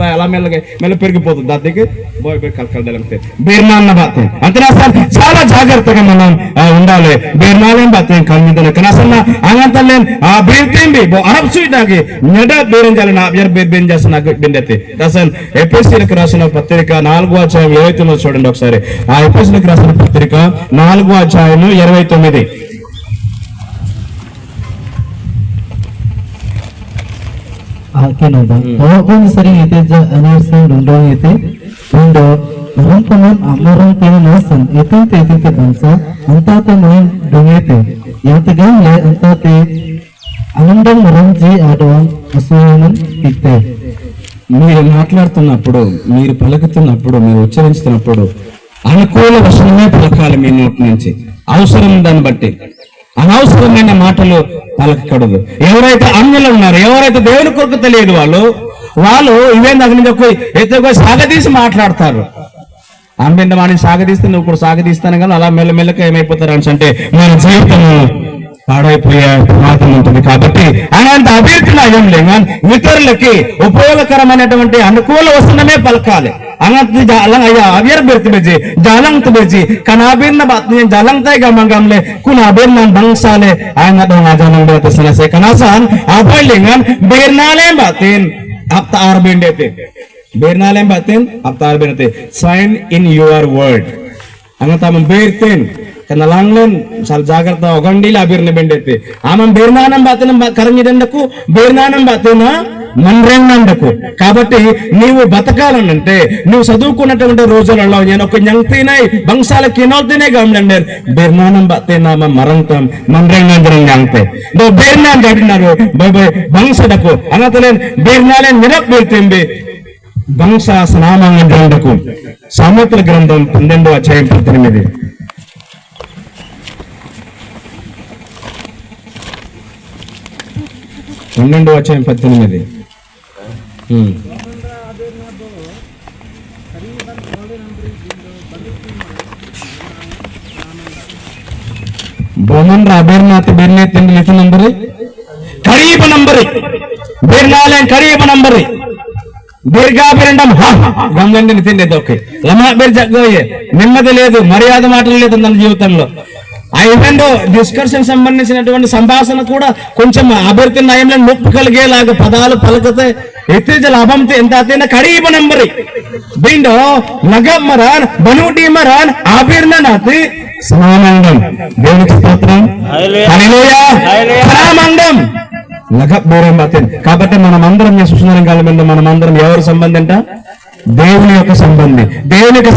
alam mele pergi potong dati ke boy kal dalam te birman na batin antara san salah jagarta kan manam undale birmalen batin kalmi dana karena sana angantalen birtin be bo arab suida ke nyada biren jalan biar ben jasana bendete dasan episode kerasana patrika 4వ అధ్యాయం 29 చూడండి ఒకసారి ఆ episode kerasana పత్రిక 4వ అధ్యాయం 29 Kenapa? Kalau pun sering itu analisis dulu itu, dulu orang teman amaran tiada nasan itu ke bangsa, entah teman dulu itu, yang tegang le entah te anandam meranji ada asuhan itu. మీరు మాట్లాడుతున్నప్పుడు, మీరు పలుకుతున్నప్పుడు, మీరు ఉచ్చరించుతున్నప్పుడు అనుకూల వచనమే పలకాలి మీ నోటి నుంచి. అవసరం దాన్ని బట్టి అనవసరమైన మాటలు పలకకూడదు. ఎవరైతే అన్యులు ఉన్నారో, ఎవరైతే దేవుని కొరకు తెలియదు వాళ్ళు ఇవే దగ్గర సాగదీసి మాట్లాడతారు. అంబింద వాడిని సాగదీస్తే నువ్వు కూడా సాగదీస్తాను కానీ అలా మెల్లమెల్లగా ఏమైపోతారు అంటే మన జీవితం పాడైపోయే ప్రమాదం ఉంటుంది. కాబట్టి అలాంటి అభివృద్ధి ఏం లేదు, ఇతరులకి ఉపయోగకరమైనటువంటి అనుకూల వచనమే పలకాలి. angat jalang ayah abiar bertibeji jalang tebeji kanabin na batnya jalang tay gamang-gamle kunabin nan bangsa le angat dong jalang berarti selesai kanasan apa lingan bernalem batin aptar bendete bernalem batin aptar bendete sign in your word angat amam bertin kenalanglen sal jagarta ogandila abirne bendete amam bernanam batin karangidandaku bernanam batina మన్రెంగండకు. కాబట్టి నీవు బతకాలనంటే నువ్వు చదువుకున్నటువంటి రోజులలో నేను ఒక యంగ్తినై బంసాలకి ఎనోతినే గమలండర్ బెర్నానం బతేనామ మరంతం మన్రెంగంజరం యంగ్తే దో బెర్నాన్ జడినారు by బంసడకు అనతలేన్ బెర్నాలే నిరప్ బెర్తింబి బంసా సనామంగండకు. సామెతల గ్రంథం 12వ అధ్యాయం 18 12వ అధ్యాయం 18 Boman Raber Nati Bernet and little number Kariba number Bernal and Kariba number Berga Berendam Gamlan in the okay Lama Berjagoye Nimadeledu Mariada Mataled and Yutanlo ఐవెండో డిస్కషన్ సంబంధించినటువంటి సంభాషణ కూడా కొంచెం అభ్యర్థి నయంలో నొప్పు కలిగేలాగా పదాలు పలకతే ఎత్తిజ లాభంతో ఎంత అతైనా కరీబ నంబరి బిండో నగమరాన్ బనుటి మరాన్ ఆభిర్ననాతి సమానందం దేవునికి స్తోత్రం హల్లెలూయా సమానందం నగబ్ బోరం బాతిన్. కాబట్టి మనమందరం సుసనరం కాలమందు మనమందరం ఎవరి సంబంధంట దేవుని యొక్క సంబంధి, దేవుని యొక్క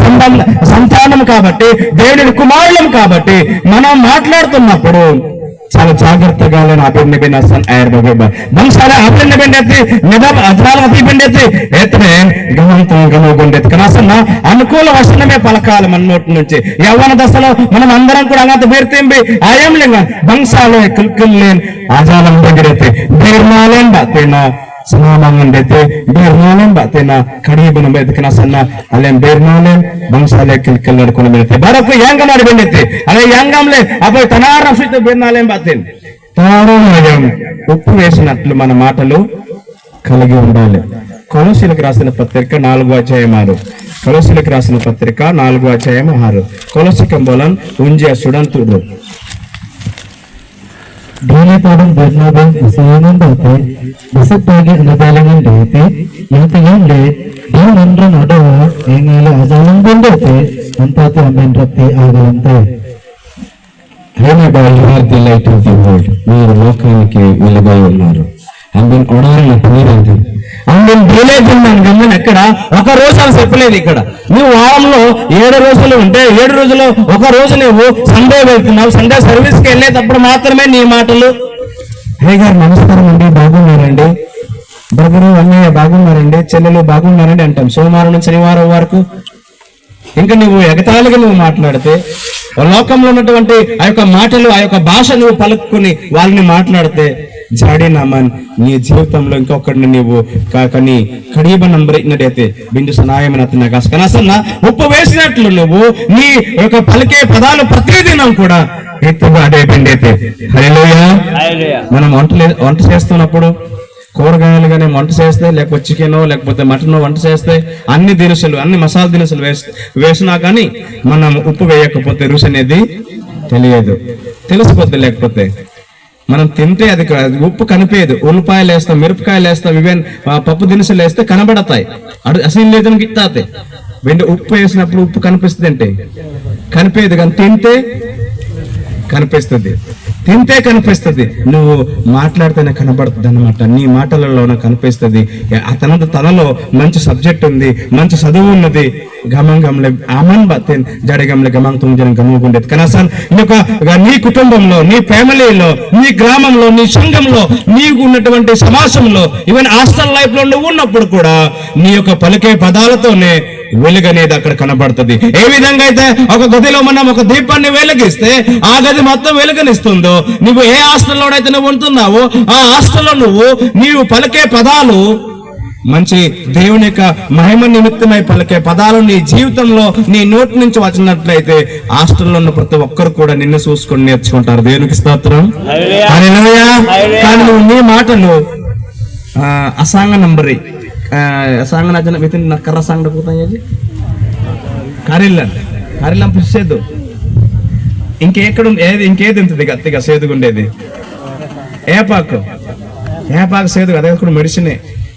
సంతానం కాబట్టి దేవుని కుమారులం కాబట్టి మనం మాట్లాడుతున్నప్పుడు చాలా జాగ్రత్తగా అనుకూల వచనమే పలకాలి మన నోటి నుంచి. యవ్వన దశలో మనం అందరం కూడా అలాంటి బేర్తింబి ఆయం లేక బంసాలే కుల్కుల్లేన్ ఆజాలం దగ్గరైతే బీర్మాలేన్ బాతేనా Semamangan dete bernalem batena karibun bedkena sana alem bernalem bangsale kilkelar kono bete barak yangam ade bendete ale yangamle apoy tanara fitu bernalem baten taro mayam uppu vesinatlu mana maatalu kalagi undale కొలొస్సీలకు రాసిన పత్రిక 4:6 కొలొస్సీలకు రాసిన పత్రిక 4:6 కొలొస్సీ కంబోలన్ ఉంజే Sudan తుడు ಢೋಲಿಪಾಡಂ ಬರ್ನಾಬಂ ಸೇನಂದತೆ ಬಸತ್ತಾಗಿ ಅನದಾಲಂಗಂಡೈತೆ ಯಾತಗಂಡೆ ದೇವನಂದ್ರ ನಡುವ ಏನಾಲ ಅಜಾಲಂಗಂಡೈತೆ ಅಂತಾತೆ ಅಮೆಂಡ್ರತ್ತೆ ಆಗಲಂತೆ అయినగా you are the light of the world, మీరు లోకానికి వెలుగై ఉన్నారు. అందుని ఒడాలని పేరేంటి అందుని బీలేకున్నాను గమ్మని ఎక్కడ ఒక రోజు అని చెప్పలేదు. ఇక్కడ నువ్వు వారంలో 7 రోజులు ఉంటే 7 రోజులు ఒక రోజు నువ్వు సండే వెళ్తున్నావు. సండే సర్వీస్కి వెళ్ళేటప్పుడు మాత్రమే నీ మాటలు. హే గారు నమస్కారం అండి, బాగున్నారండి, బ్రదరు అన్నయ్య బాగున్నారండి, చెల్లెలు బాగున్నారండి అంటాం సోమవారం నుంచి శనివారం వరకు. ఇంకా నువ్వు ఎగతాళిగా నువ్వు మాట్లాడితే లోకంలో ఉన్నటువంటి ఆ యొక్క మాటలు, ఆ యొక్క భాష నువ్వు పలుకుని వాళ్ళని మాట్లాడితే జాడీనామన్ నీ జీవితంలో ఇంకొకరిని నువ్వు కానీ కడీబ నంబర్ ఇన్నట్టయితే బిందు సనాయమైన కనసన్న ఉప్పు వేసినట్లు నువ్వు నీ యొక్క పలికే పదాలు ప్రతిదినం కూడా ఎత్తుగా అడేపండి అయితే. హల్లెలూయా. మనం వంట చేస్తున్నప్పుడు కూరగాయలు కానీ వంట చేస్తే, లేకపోతే చికెనో లేకపోతే మటనో వంట చేస్తే అన్ని దినుసులు, అన్ని మసాలా దినుసులు వేసినా కానీ మనం ఉప్పు వేయకపోతే రుచి అనేది తెలియదు, తెలిసిపోద్ది. లేకపోతే మనం తింటే అది ఉప్పు కనిపించదు. ఉల్లిపాయలు వేస్తాం, మిరపకాయలు వేస్తాం, ఈవెన్ పప్పు దినుసులు వేస్తే కనబడతాయి. అసలు లేదని గిట్టాతే వెండి ఉప్పు వేసినప్పుడు ఉప్పు కనిపిస్తుంది అంటే కనిపించదు, కానీ తింటే కనిపిస్తుంది, తింటే కనిపిస్తుంది. నువ్వు మాట్లాడితేనే కనబడుతుంది అన్నమాట. నీ మాటలలోనే కనిపిస్తుంది. తనలో మంచి సబ్జెక్ట్ ఉంది, మంచి చదువు ఉన్నది. గమంగంలే ఆమన్ బతిన్ జడగంలే గమం తుంజన గమగుండేది. కానీ అసలు నీ కుటుంబంలో, నీ ఫ్యామిలీలో, నీ గ్రామంలో, నీ సంఘంలో, నీకు ఉన్నటువంటి సమాజంలో, ఈవెన్ హాస్టల్ లైఫ్ లో నువ్వు ఉన్నప్పుడు కూడా నీ యొక్క పలికే పదాలతోనే వెలుగనేది అక్కడ కనబడుతుంది. ఏ విధంగా అయితే ఒక గదిలో మనం ఒక దీపాన్ని వెలిగిస్తే ఆ గది మొత్తం వెలుగనిస్తుందో, నువ్వు ఏ హాస్టల్లో అయితే నువ్వు ఉంటున్నావో ఆ హాస్టల్లో నీవు పలికే పదాలు మంచి దేవుని యొక్క మహిమ నిమిత్తమై పలికే పదాలు నీ జీవితంలో నీ నోటి నుంచి వచ్చినట్లయితే హాస్టల్లో ఉన్న ప్రతి ఒక్కరు కూడా నిన్ను చూసుకొని నేర్చుకుంటారు. దేవునికి స్తోత్రం. హల్లెలూయా. కానీ నువ్వు నీ మాటలు అసాంగ నంబరి sang na dyan bitin nakarasang na putan niya karilan po sedo ఇంకేది ఉంటుంది గట్టిగా సేదుగుండేది ఏపాకు సేదు అదే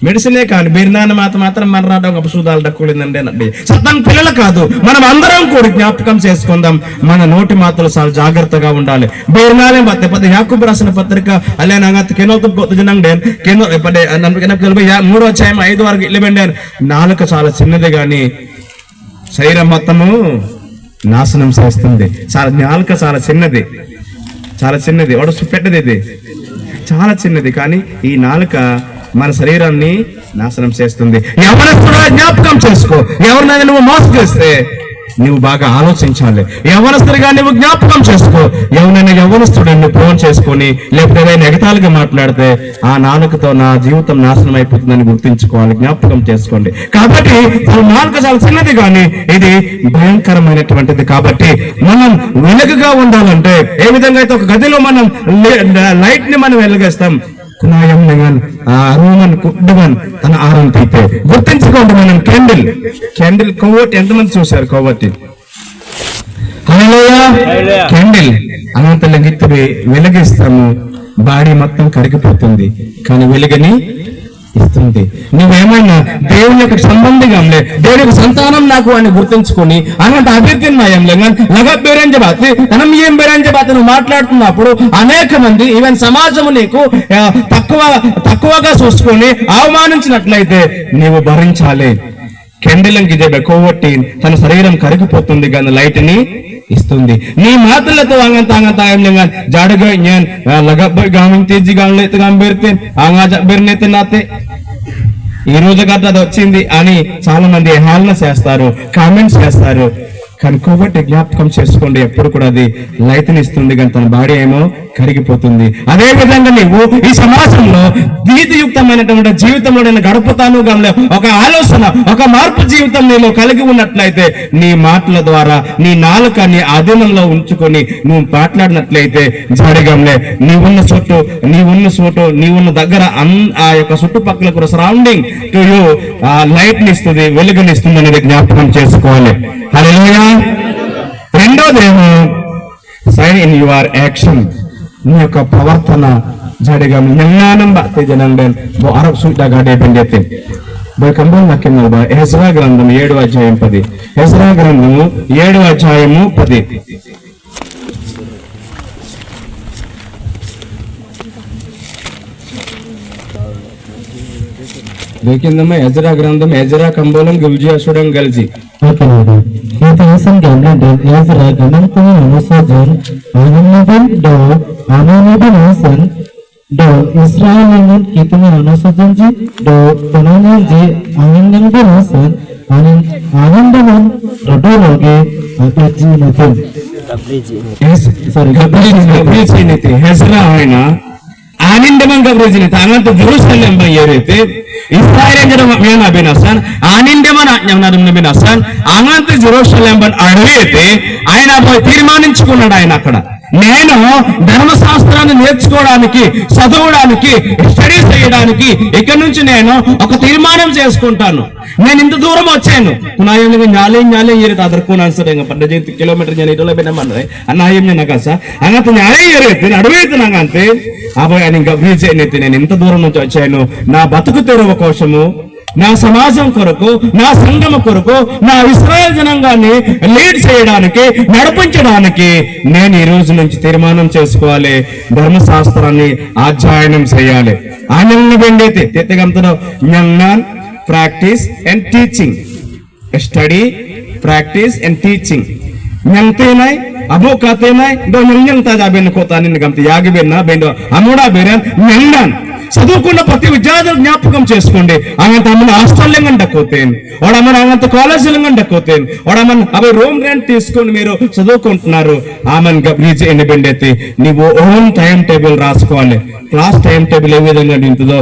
మెడిసినే కానీ బిర్నాన్ని మాత్రం మన రావడం ఒక సూదాలు డక్కులేదండి అనండి. సత్తాం పిల్లలు కాదు, మనం అందరం కూడా జ్ఞాపకం చేసుకుందాం. మన నోటి మాటలు చాలా జాగ్రత్తగా ఉండాలి. బిర్నాలే పది యాకూబు రాసిన పత్రిక అల్లే నాగత్ కెనోతు జనండి 3:5 ఇల్లుబండి. నాలుక చాలా చిన్నది కానీ శరీరం మొత్తము నాశనం చేస్తుంది. నాలుక చాలా చిన్నది ఒడసు పెట్టది, ఇది చాలా చిన్నది. కానీ ఈ నాలుక మన శరీరాన్ని నాశనం చేస్తుంది. ఎవరిస్తున్నా జ్ఞాపకం చేసుకో. ఎవరినైనా నువ్వు మోసం చేస్తే నువ్వు బాగా ఆలోచించాలి. యవనస్తుడిగా నువ్వు జ్ఞాపకం చేసుకో. ఎవరైనా యవనస్తుడిని నువ్వు ఫోన్ చేసుకొని లేకపోతే ఏదైనా ఎగతాళిగా మాట్లాడితే ఆ నాలుకతో నా జీవితం నాశనం అయిపోతుందని గుర్తించుకోవాలి, జ్ఞాపకం చేసుకోండి. కాబట్టి నాలుక చాలా చిన్నది కానీ ఇది భయంకరమైనటువంటిది. కాబట్టి మనం వెలుగుగా ఉండాలంటే ఏ విధంగా అయితే ఒక గదిలో మనం లైట్ ని మనం వెలిగిస్తాం, కునాయం రూమన్ కుడ్డమన్ తన ఆరం తీతే గుర్తించుకోండి. మనం క్యాండిల్ కొవ్వొట్టి ఎంతమంది చూశారు? కొవ్వొట్టి క్యాండిల్ అనంతలో గిత్తి వెలిగిస్తాము, బాడీ మొత్తం కరిగిపోతుంది, కానీ వెలుగుని ఇస్తుంది. నువ్వేమైనా దేవుని యొక్క సంబంధిగా దేవుని యొక్క సంతానం నాకు అని గుర్తించుకొని అనంత అభిప్రాయంలో లగబేరంజబాతి తనం ఏం బేరంజబాతి నువ్వు మాట్లాడుతున్నప్పుడు అనేక మంది ఈవెన్ సమాజము నీకు తక్కువగా చూసుకొని అవమానించినట్లయితే నీవు భరించాలి. కెండిలంకి ఇదే కొవ్వొట్టి తన శరీరం కరిగిపోతుంది కానీ లైట్ ని ఇస్తుంది. నీ మాటలతో జాడగా నాతే ఈ రోజు గట్ట అది వచ్చింది అని చాలా మంది హేళన చేస్తారు, కామెంట్స్ చేస్తారు. కానీ కొవ్వొట్టి జ్ఞాపకం చేసుకోండి, ఎప్పుడు కూడా అది లైతనిస్తుంది కానీ తన బాడీ ఏమో కరిగిపోతుంది. అదే విధంగా నీవు ఈ సమాజంలో నీతియుక్తమైనటువంటి జీవితంలో నేను గడుపుతాను గమలే ఒక ఆలోచన, ఒక మార్పు జీవితం నీలో కలిగి ఉన్నట్లయితే నీ మాటల ద్వారా నీ నాలుక నీ అధీనంలో ఉంచుకొని నువ్వు మాట్లాడినట్లయితే జరగంలే నీవున్న చోటు నీవున్న దగ్గర ఆ యొక్క చుట్టుపక్కల కూడా సరౌండింగ్ టు యూ లైట్ నిస్తుంది, వెలుగునిస్తుంది అనేది జ్ఞాపకం చేసుకోవాలి. హల్లెలూయా. రెండోదేమో సైన్ ఇన్ యువర్ యాక్షన్, నీ యొక్క ప్రవర్తన జడగం జ్ఞానం బాతే జనండెన్ బో అరబ్ సుయిట గాడే బెండెతే బో కంబం నకినల్ బా హెజ్రా గ్రంథం 7వ అధ్యాయం 10. హెజ్రా గ్రంథము 7వ అధ్యాయము 10. లేకిందమ్మ ఎజ్రా గ్రంథం ఎజ్రా కంబోలం గుల్జియా చూడం గల్జీ ఓకే ఇది అసలు గమనండి ఎజ్రా గమనంతో అనుసోజన్ ఆనందం దో ఆనందం హసన్ దో ఇస్రాయేల్ కితమే అనుసోజన్ జీ దో బనానే జీ ఆనందం హసన్ ఆనందం రడోలోగే అతజీ నథిం గబ్రీజీ నీతి హెజ్రా ఆయన ఆనందమం గబ్రీజీ నీతి అంగంత జెరూసలేం బయ్యేరైతే ఇస్రాయేల్ జనం అభినసన్ ఆనందమన అభినసన్ అంగంత జెరూసలేం బన్ అడవితే ఆయన తీర్మానించుకున్నాడు. ఆయన అక్కడ నేను ధర్మశాస్త్రాన్ని నేర్చుకోవడానికి, చదవడానికి, స్టడీ చేయడానికి ఇక్కడి నుంచి నేను ఒక తీర్మానం చేసుకుంటాను. నేను ఇంత దూరం వచ్చాను ஞாலே ஏறிட்டு அதற்கும் நான் சொல்றேங்க 15 కిలోమీటర్ నేను ఇటలో బెనమన్నది అన్నాయం నగస అంగంత ஞாலே ఏరైతే అడవితే నాగంతే అబ్బాయి అని గబ్రీజీ నేను ఇంత దూరం నుంచి వచ్చాను, నా బతుకు తెరువు కోసము, నా సమాజం కొరకు, నా సంఘం కొరకు, నా ఇశ్రాయేలు జనాంగాన్ని లీడ్ చేయడానికి, నడిపించడానికి నేను ఈ రోజు నుంచి తీర్మానం చేసుకోవాలి, ధర్మశాస్త్రాన్ని అధ్యయనం చేయాలి. ఆనందం బెండైతే తెత్తగంతలో జ్ఞానం practice and teaching, study practice and teaching జ్ఞానతేనై అబో కాతేనై దో జ్ఞానం తాజా బెన్న కోతాని గంత యాగి బెన్న బెండో అమోడా బెరన్ జ్ఞానం చదువుకున్న ప్రతి విద్యార్థులు జ్ఞాపకం చేసుకోండి. అంగంత అమ్మని హాస్టల్లో డక్కోతేను, వాడమ్మని అంగంత కాలేజీలో డక్కోతేను, వాడమ్మని అవి రూమ్ రెంట్ తీసుకొని మీరు చదువుకుంటున్నారు. ఆమెను గబ్రీజీ ఎండిబెండైతే నీవు ఓన్ టైం టేబుల్ రాసుకోవాలి. క్లాస్ టైం టేబుల్ ఏ విధంగా నింటుందో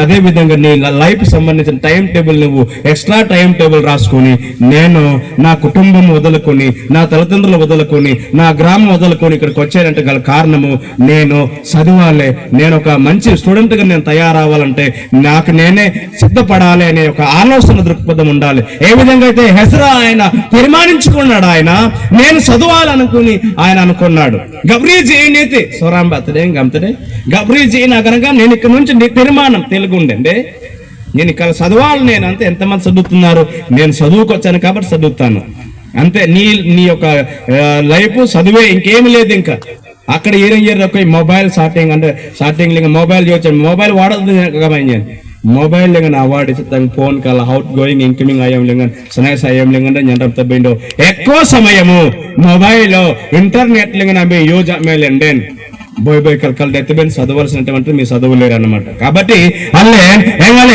అదే విధంగా నీ లైఫ్ సంబంధించిన టైం టేబుల్ నువ్వు ఎక్స్ట్రా టైం టేబుల్ రాసుకొని, నేను నా కుటుంబం వదులుకొని, నా తల్లిదండ్రులు వదులుకొని, నా గ్రామం వదులుకొని ఇక్కడికి వచ్చానంటే గల కారణము నేను చదవాలి, నేను ఒక మంచి స్టూడెంట్ గా నేను తయారవ్వాలంటే నాకు నేనే సిద్ధపడాలి అనే ఒక ఆలోచన దృక్పథం ఉండాలి. ఏ విధంగా అయితే హెజ్రా ఆయన తీర్మానించుకున్నాడు, ఆయన నేను చదవాలనుకుని ఆయన అనుకున్నాడు. గబ్రీజీ నీతి సోరాం బతడే గమ్తడే గబ్రీజీ నగరంగా నేను ఇక్కడ నుంచి తీర్మానం తెలుగు ఉండండి, నేను ఇక్కడ చదవాలి. నేను అంతే ఎంతమంది చదువుతున్నారు, నేను చదువుకొచ్చాను కాబట్టి చదువుతాను అంతే. నీ యొక్క లైఫ్ చదువే, ఇంకేమి లేదు. ఇంకా అక్కడ ఏం మొబైల్ స్టార్టింగ్ లేక మొబైల్ చూసాను, మొబైల్ వాడదు మొబైల్ లేక అవార్డు ఇస్తాను, phone call out going incoming అయ్యాం లేక స్నాక్స్ అయ్యాం లేకంటే జనరం తప్పిండో ఎక్కువ సమయము మొబైల్ ఇంటర్నెట్ లేక యూజ్ అమ్మేలండి బోయ్ కల్ ఎత్తుబెని చదవలసినటువంటి మీ చదువులేరు అన్నమాట. కాబట్టి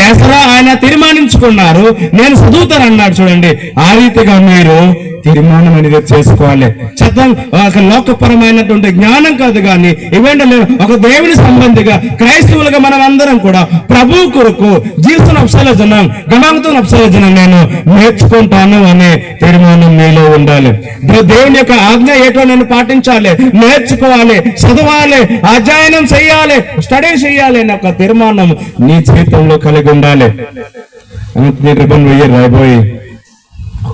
హెజ్రా ఆయన తీర్మానించుకున్నారు, నేను చదువుతాను అన్నాడు. చూడండి, ఆ రీతిగా మీరు తీర్మానం అనేది చేసుకోవాలి. ఒక లోకపరమైనటువంటి జ్ఞానం కాదు కానీ ఇవేంటి ఒక దేవుని సంబంధిగా క్రైస్తవులుగా మనం అందరం కూడా ప్రభు కొరకు జీవితం అప్సల జనం గణాంతం అప్సల జనం నేను నేర్చుకుంటాను అనే తీర్మానం మీలో ఉండాలి. దేవుని యొక్క ఆజ్ఞ ఏటో నేను పాటించాలి, నేర్చుకోవాలి, చదవాలి, అధ్యయనం చెయ్యాలి, స్టడీ చెయ్యాలి అనే ఒక తీర్మానం నీ జీవితంలో కలిగి ఉండాలి. రాబోయి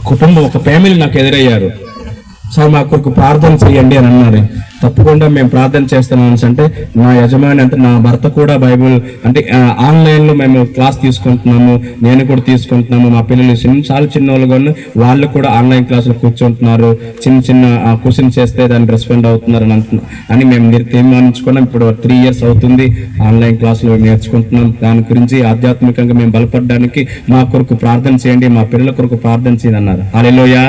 కుటుంబం ఒక ఫ్యామిలీ నాకు ఎదురయ్యారు, సార్ మా కొరకు ప్రార్థన చేయండి అని అన్నారు. తప్పకుండా మేము ప్రార్థన చేస్తున్నాం అంటే నా యజమాని అంటే నా భర్త కూడా బైబుల్ అంటే ఆన్లైన్లో మేము క్లాస్ తీసుకుంటున్నాము, నేను కూడా తీసుకుంటున్నాము. మా పిల్లలు చాలా చిన్న వాళ్ళు కానీ వాళ్ళు కూడా ఆన్లైన్ క్లాసులు కూర్చుంటున్నారు, చిన్న క్వశ్చన్ చేస్తే దాన్ని రెస్పాండ్ అవుతున్నారు అని మేము తీర్మానించుకున్నాం. ఇప్పుడు 3 years అవుతుంది ఆన్లైన్ క్లాసులు నేర్చుకుంటున్నాం. దాని గురించి ఆధ్యాత్మికంగా మేము బలపడడానికి మా కొరకు ప్రార్థన చేయండి, మా పిల్లల కొరకు ప్రార్థన చేయండి అన్నారు. హల్లెలూయా.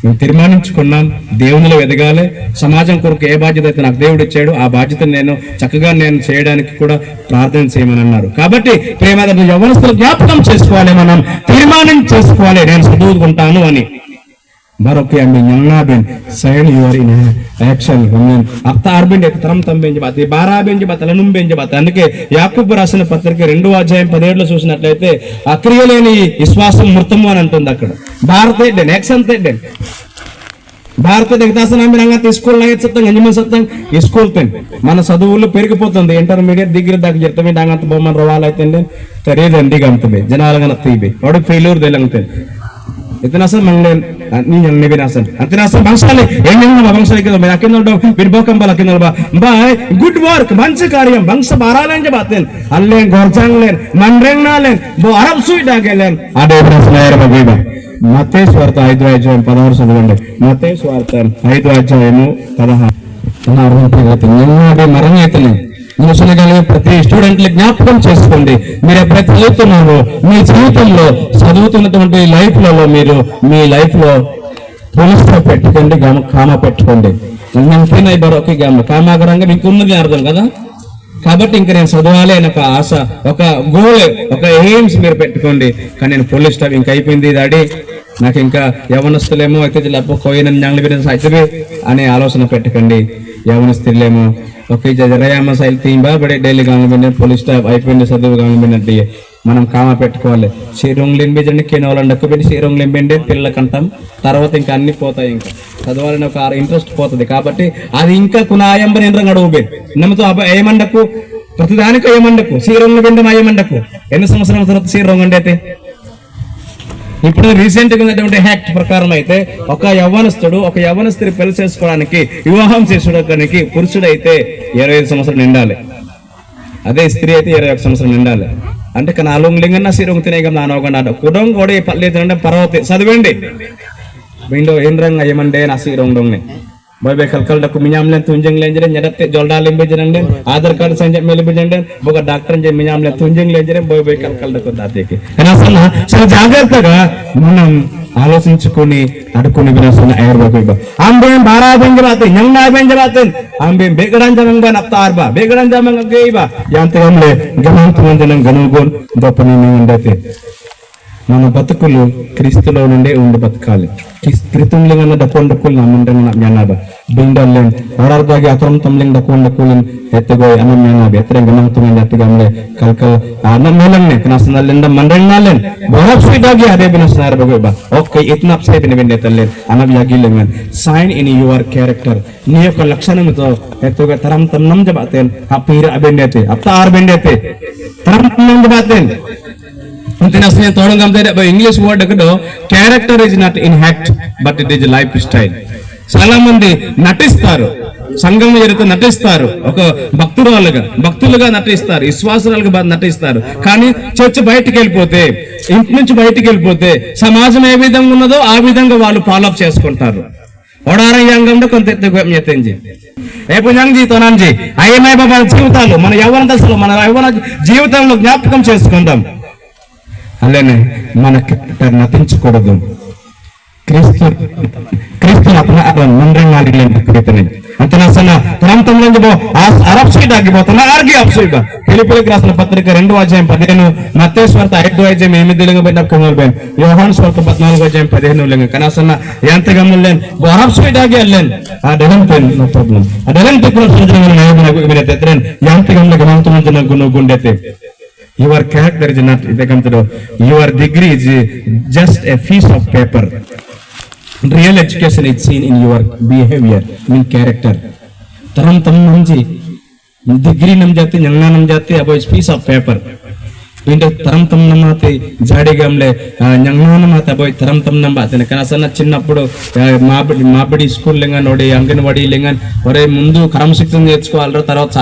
మేము తీర్మానించుకున్నాం, దేవునిలో ఎదగాలి, సమాజం కొరకు ఏ బాధ్యత అయితే నాకు దేవుడు ఇచ్చాడు ఆ బాధ్యతను నేను చక్కగా నేను చేయడానికి కూడా ప్రార్థన చేయమని అన్నారు. కాబట్టి ప్రేమ యవ్వనస్తులు జ్ఞాపకం చేసుకోవాలి, మనం తీర్మానం చేసుకోవాలి నేను చదువుకుంటాను అని. baroki ambi nyangna ben sayan you are in action kemudian apta arbin de taram tamben jabati bara ben jabati lanum ben jabati అందుకే యాకోబు రాసిన పత్రిక 2వ అధ్యాయం 17లో చూసినట్లయితే ఆ క్రియలేని విశ్వాసం మృతము అని అంటుంది అక్కడ భారత యాక్షన్ తెడ్డెన్ భారత దిగదాసన రంగా స్కూల్ లాగేస్తాం గంజమని సత్తం స్కూల్ పెన్ మన చదువులు పెరిగిపోతుంది ఇంటర్మీడియట్ డిగ్రీ దాకా చెప్తామే దాంగంత బొమ్మను రవాలైతే తెలియదండి గంతమే జనాలుగా తీబే వాడు ఫెయిల్యూర్ తెలంగతే इतना सा मंगले नहीं जंगने भी नासन अंतना सा बंसाले ये नहीं ना बंसाले के तो मैं अकेले नोटो फिर बॉकम बाला के नोटो बाय गुड वर्क बंस कार्य बंस बारा लें जब आते हैं अल्लें गोरचांग लें मंड्रेंग ना लें वो अरब सुई डाके लें आधे बंस लायर बगीबा मते स्वार्थ आयु आयु पदावर सदवंडे मते स्वार्थ आयु आयु पदहा ना रूपी गति निन्ना भी मरने इतने చూసగలిగే ప్రతి స్టూడెంట్ జ్ఞాపకం చేసుకోండి మీరు ఎప్పుడైతే చదువుతున్నారో మీ జీవితంలో చదువుతున్నటువంటి లైఫ్లలో మీరు మీ లైఫ్ లో పోలీస్ పెట్టుకోండి కామా పెట్టుకోండి ఎంతైనా బరొక కామాగరంగా మీకు ఉన్నది అర్థం కదా కాబట్టి ఇంకా నేను చదవాలి అని ఒక ఆశ ఒక గోల్ ఒక ఎయిమ్స్ మీరు పెట్టుకోండి కానీ నేను పోలీస్ స్టాఫ్ ఇంకా అయిపోయింది దాడి నాకు ఇంకా యవనస్తులేమో అయితే లేకపోయిన అయితే అనే ఆలోచన పెట్టకండి యవనస్తులేమో ओके जरायामा सैल तीन बड़े डेली गांग पुलिस स्टाफ అయిపోయింది చదువు గాంగబెట్టి మనం కామ పెట్టుకోవాలి శ్రీరంగులిన్ బెజండి కేనోలండకు పెట్టి శ్రీరంగులిన్ బెండే పిల్లకంటాం తర్వాత ఇంకా అన్ని పోతాయి ఇంకా చదవాలని ఒక ఇంట్రెస్ట్ పోతుంది కాబట్టి అది ఇంకా కునాయంబని ఎండ్రంగ అడుగుబే నమ్మతో ఏమండకు ప్రతిదానికి ఏమండకు శ్రీరంగుల బెండం ఏమండకు ఎన్ని సంవత్సరాల తర్వాత శ్రీరంగండి అయితే ఇప్పుడు రీసెంట్ గా ఉన్నటువంటి యాక్ట్ ప్రకారం అయితే ఒక యవ్వనస్తుడు ఒక యవ్వనస్త్రీ పెళ్లి చేసుకోవడానికి వివాహం చేసుకోవడానికి పురుషుడైతే 25 సంవత్సరాలు నిండాలి అదే స్త్రీ అయితే 21 సంవత్సరాలు నిండాలి అంటే కనాలుంగ్ లింగన్న సిరుంగ్ తినేగం నానోగండ కుడం కూడా పర్లేదు పర్వతే చదవండి విండో ఏం రంగ ఏమండే నా సిరుంగ్ boy be kalkal dak minyam len tunjeng len jere nyadat te jolda lembe jeren den aadhar card sanje mele be jenden boga doctor je minyam len tunjeng len jere boy be kalkal dak date ke enasana so jagartaga manam ఆలోచించుకొని అడుకుని వినసన air బాబా ఆంబే బారా బెంజ బాతే యంగా బెంజ బాతే ఆంబే బేగడాన్ జమంగా నప్తార్బా బేగడాన్ జమంగా గేయిబా యాంతే హమ్లే గమంతు మంజనం గనుగోన్ దపని ని ఉండతే మన బతుకులు క్రీస్తులో నుండే ఉండి బతకాలి క్రితంలింగన డకొండకుల్ నమ్మంటన జ్ఞానబ బిండల్లెన్ వరార్దాగి అతరం తమ్లింగ డకొండకుల్ ఎత్తగోయ్ అనమ్యన బెత్రెంగ నమ్తుని దట్టగంలే కల్కల్ అనమేలన్నే కనసనల్లెండ మండెన్నాలెన్ బహుస్విదాగి అదే బినసనార బగోబ ఓకే ఇట్నా అప్సే బినెతల్లెన్ అనబియాగిలెన్ సైన్ ఇన్ యువర్ క్యారెక్టర్ నీ యొక్క లక్షణంతో ఎత్తగ తరం తన్నం జబాతెన్ అపీర అబెండెతే అప్తార్ బెండెతే తరం తన్నం జబాతెన్ English word character is not inherited but it is life style చాలా మంది నటిస్తారు సంఘం జరిగితే నటిస్తారు ఒక భక్తులుగా నటిస్తారు విశ్వాసాలుగా నటిస్తారు కానీ చర్చ్ బయటికి వెళ్ళిపోతే ఇంటి నుంచి బయటికి వెళ్ళిపోతే సమాజం ఏ విధంగా ఉన్నదో ఆ విధంగా వాళ్ళు ఫాలో అప్ చేసుకుంటారు ఓడారంగంలో కొంత ఎత్తుజీ ఏపుజంజీ తొనంజీ అయ్యమై బాబా జీవితాలు మన యవ్వన దశలో మన యవ్వన జీవితంలో జ్ఞాపకం చేసుకుందాం అలానే మన క్యారెక్టర్ నటించకూడదు క్రీస్తు మండ్రంగాలి అంతనాసన ప్రాంతంలో అరబ్సైడ్ ఆగిపోతున్నా ఆర్గి అప్సైడ్ ఫిలిప్పీలకు రాసిన పత్రిక 2వ అధ్యాయం 15 మత్తయి స్వార్త 5వ అధ్యాయం 8 బెన్న కమల్బెన్ యోహాను స్వార్త 14వ అధ్యాయం 15 లింగ కనసన యాంతగమల్లెన్ అరబ్సైడ్ ఆగి అల్లెన్ ఆ డెలం పెన్ నో ప్రాబ్లం ఆ డెలం టెక్నో సంజన నాయకులకు వినే తెత్రెన్ యాంతగమల గమంతుమంజన గుండెతే your character is not your degree is just a piece of paper real education is seen in your behavior in character taram tam namji degree nam jate jnana nam jate abo is piece of paper into taram tam namate jade gamle jnana namate abo taram tam namate kana sana chinnappudu maabadi school lenga nodi anganwadi lenga ore mundu karam shikshan నేర్చుకోవాలరా తర్వాత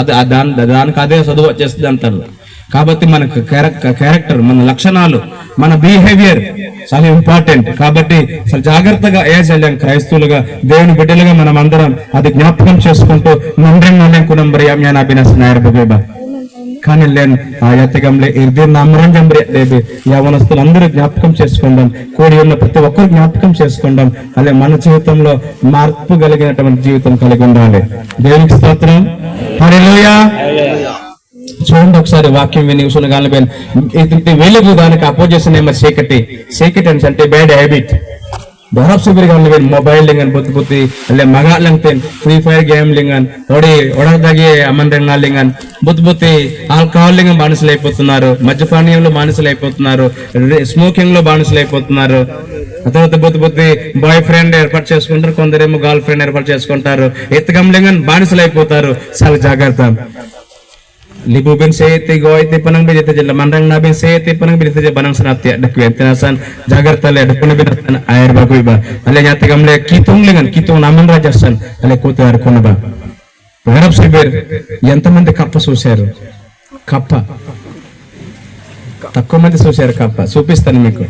దానికి అదే చదువు వచ్చేస్తుంది అంటారు కాబట్టి మన character మన లక్షణాలు మన బిహేవియర్ చాలా ఇంపార్టెంట్ కాబట్టి చాలా జాగ్రత్తగా ఏజల్యం క్రైస్తవులుగా దేవుని బిడ్డలుగా మనం అందరం అది జ్ఞాపకం చేసుకుంటూ మండ్రంగా కునంబరియాబినస్నాయర్బా కానీ లేని ఆ యతగంలో ఇర్దిన అమరంజంబ్రే యవనస్తులు అందరూ జ్ఞాపకం చేసుకుందాం కోడి ఉన్న ప్రతి ఒక్కరు జ్ఞాపకం చేసుకుందాం అలాగే మన జీవితంలో మార్పు కలిగినటువంటి జీవితం కలిగి ఉండాలి దేవునికి స్తోత్రం హల్లెలూయా చూడండి ఒకసారి వాక్యం విని వెలుగు దానికి అపోజిషన్ ఏమో చీకటి అంటే bad habit Borap subir gamle mobile lingan buti le maga langten free fire game lingan odi odak dagi amandeng lingan buti alcohol lingan banisలు అయిపోతున్నారు మద్యపానీయంలో బానిసలు అయిపోతున్నారు స్మోకింగ్ లో బానిసలు అయిపోతున్నారు ఆ తర్వాత బుద్ధి బాయ్ ఫ్రెండ్ ఏర్పాటు చేసుకుంటారు కొందరేమో గర్ల్ ఫ్రెండ్ ఏర్పాటు చేసుకుంటారు ఎత్తగం లింగన్ బానిసలు అయిపోతారు చాలా జాగ్రత్త Libubin seyete goite panang bejete jella manrang nabin seyete panang bejete je banang sanatya dakwe tenasan jagarta le dakune binasan air baguiba ale nyate gamle kitung lingan kitung naman rajasan ale kote ar konaba Berap sibir ఎంతమంది కప్ప చూశారు కప్ప తక్కువ మంది చూశారు కప్ప చూపిస్తాను మీకు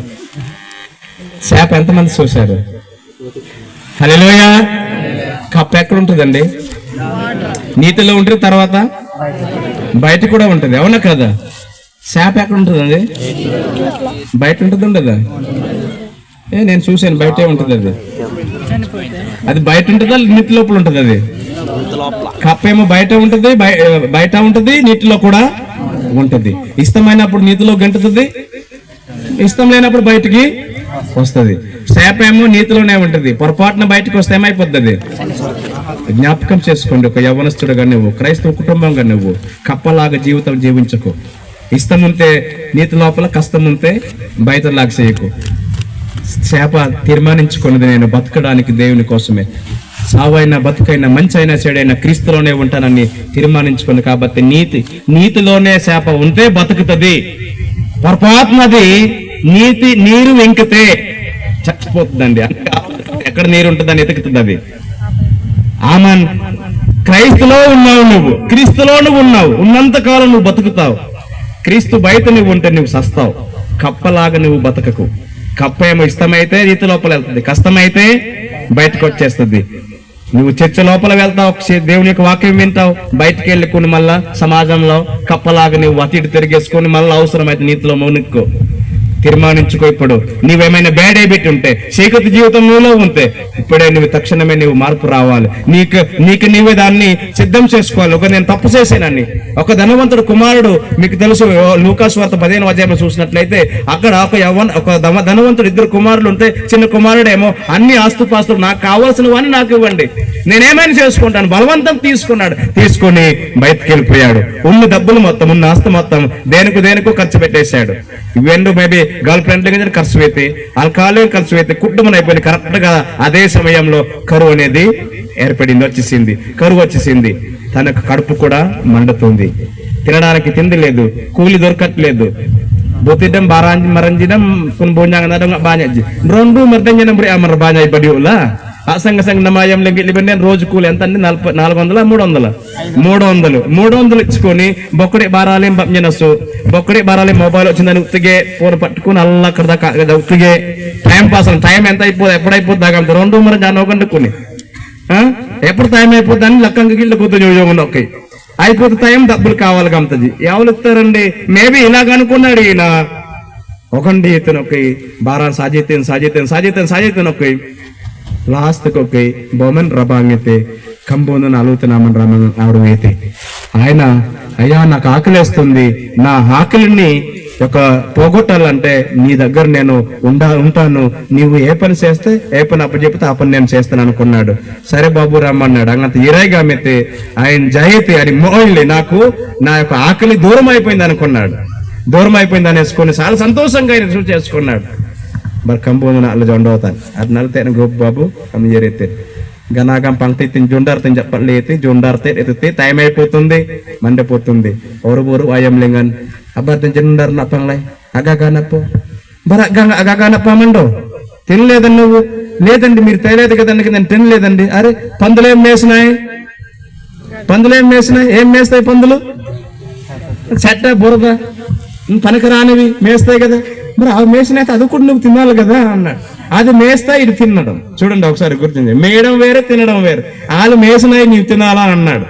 చేప ఎంతమంది చూశారు హల్లెలూయా కప్ప ఎక్కడ ఉంటుందండి నీటిలో ఉంటుంది తర్వాత బయట కూడా ఉంటుంది అవునా కదా చేప ఎక్కడ ఉంటుందండి బయట ఉంటుంది ఉండదా నేను చూశాను బయటే ఉంటుంది అది బయట ఉంటుందా నీటి లోపల ఉంటుంది అది కప్ప ఏమో బయట ఉంటుంది నీటిలో కూడా ఉంటుంది ఇష్టమైనప్పుడు నీటిలో గంటుతుంది ఇష్టం లేనప్పుడు బయటికి వస్తుంది చేప ఏమో నీటిలోనే ఉంటుంది పొరపాటున బయటకు వస్తే ఏమైపోతుంది జ్ఞాపకం చేసుకోండి ఒక యవ్వనస్తుడుగా నువ్వు క్రైస్తవ కుటుంబంగా నువ్వు కప్పలాగా జీవితం జీవించకు ఇష్టం ఉంటే నీతి లోపల కష్టం ఉంటే బయటలాగా చేయకు చేప తీర్మానించుకున్నది నేను బతకడానికి దేవుని కోసమే సావైనా బతుకైనా మంచి అయినా చెడైనా క్రీస్తులోనే ఉంటానని తీర్మానించుకుంది కాబట్టి నీతిలోనే చేప ఉంటే బతుకుతుంది పొరపాటునది నీరు వెంకితే చచ్చిపోతుందండి ఎక్కడ నీరు ఉంటుందని ఎతుకుతుంది అది ఆమన్ క్రైస్తులో ఉన్నావు నువ్వు క్రీస్తులో నువ్వు ఉన్నావు ఉన్నంత కాలం నువ్వు బతుకుతావు క్రీస్తు బయట నువ్వు ఉంటే నువ్వు సస్తావు కప్పలాగా నువ్వు బతకకు కప్ప ఏమో ఇష్టమైతే నీతి లోపల వెళ్తుంది కష్టమైతే బయటకు వచ్చేస్తుంది నువ్వు చర్చ లోపల వెళ్తావు దేవుని యొక్క వాక్యం వింటావు బయటకు వెళ్ళుకుని మళ్ళా సమాజంలో కప్పలాగా నువ్వు అటు ఇటు తిరిగేసుకొని మళ్ళీ అవసరమైతే నీతిలో మునుక్కో తీర్మానించుకో ఇప్పుడు నీవేమైనా బ్యాడ్ హ్యాబిట్ ఉంటే చీకటి జీవితం నీలో ఉంటే ఇప్పుడే నువ్వు తక్షణమే నువ్వు మార్పు రావాలి నీకు నీవే దాన్ని సిద్ధం చేసుకోవాలి నేను తప్పు చేశానని ఒక ధనవంతుడు కుమారుడు మీకు తెలుసు లూకాసు వార్త 15వ అధ్యాయంలో చూసినట్లయితే అక్కడ ఒక ధనవంతుడు 2 కుమారులు ఉంటే చిన్న కుమారుడేమో అన్ని ఆస్తుపాస్తులు నాకు కావాల్సినవన్నీ నాకు ఇవ్వండి నేనేమైనా చేసుకుంటాను బలవంతం తీసుకొని బయటకు వెళ్ళిపోయాడు ఉన్న డబ్బులు మొత్తం ఉన్న ఆస్తి మొత్తం దేనికో ఖర్చు పెట్టేశాడు ఇవన్నీ మేబీ గర్ల్ ఫ్రెండ్ ఖర్చు పెట్టి ఆల్కహాల్ ఖర్చు పెట్టి కుటుంబం అయిపోయింది కరెక్ట్ గా అదే సమయంలో కరువు అనేది వచ్చేసింది కరువు వచ్చేసింది తనకు కడుపు కూడా మండుతుంది తినడానికి తిండి లేదు కూలి దొరకట్లేదు బొతిడం మరంజనం కొన్ని భోజనం బాగా రెండు మర్దంజనం బాగా పడి సంఘ నమాయం లెంగి రోజు కూలి ఎంత అండి 400 300 ఇచ్చుకొని బొక్కడే బారాలేం పంజనసు బొక్కడే బారాలే మొబైల్ వచ్చిందని ఉత్తిగే ఫోన్ పట్టుకుని అల్ల అక్కడ దాకా ఉత్తిగే టైం పాస్ టైం ఎంత అయిపోతుంది ఎప్పుడైపోతుంది దాకా 2 మరి దాన్ని ఒకటి ఎప్పుడు టైం అయిపోతుంది అని లెక్కంగా గిళ్ళ కూర్చొని ఒకే అయిపోతే టైం డబ్బులు కావాలి గమ్తది ఎవరు ఇస్తారండి మేబీ ఇలాగ అనుకున్నాడు ఈయన ఒకండి ఇతను ఒక బారా సాజితేన్ ఒక లాస్ట్ ఒక బొమన్ రబాంగితే కంబోను అలుగుతున్నామని రమన్ ఆవిడ అయితే ఆయన అయ్యా నాకు ఆకలిస్తుంది నా ఆకలిని పోగొట్టాలంటే నీ దగ్గర నేను ఉంటాను నీవు ఏ పని చేస్తే ఏ పని అప్పచెప్తే ఆ పని నేను చేస్తాను అనుకున్నాడు సరే బాబు రమ్మన్నాడు అంత ఇరైగా మెత్తే ఆయన జయితే అది మోయిలే నాకు నా యొక్క ఆకలి దూరం అయిపోయింది అనుకున్నాడు దూరం అయిపోయింది అనేసుకొని చాలా సంతోషంగా ఆయన చూసి చేసుకున్నాడు మరి కంబోను అల్ల జొండవుతాను అది నలితే గోపు బాబు అమ్మ జరైతే గనాగం పంక్తి జొండార్తే చెప్పలే జొండార్తే టైం అయిపోతుంది మండిపోతుంది ఒరు వాయం లింగన్ అబద్ధం జొండారు నా పంగ్లై అగాగానప్పో అగాగానప్ప మండో తినలేదండి నువ్వు లేదండి మీరు తేలేదు కదండి నేను తినలేదండి అరే పందులు ఏం మేసినాయి ఏం మేస్తాయి పందులు చెట్ట బురద పనికిరానివి మేస్తాయి కదా మరి అవి మేసినైతే అది కూడా నువ్వు తినాలి కదా అన్నాడు అది మేస్తా ఇది తినడం చూడండి ఒకసారి గుర్తుంది మేయడం వేరే తినడం వేరే వాళ్ళు మేసినాయి నీవు తినాలా అన్నాడు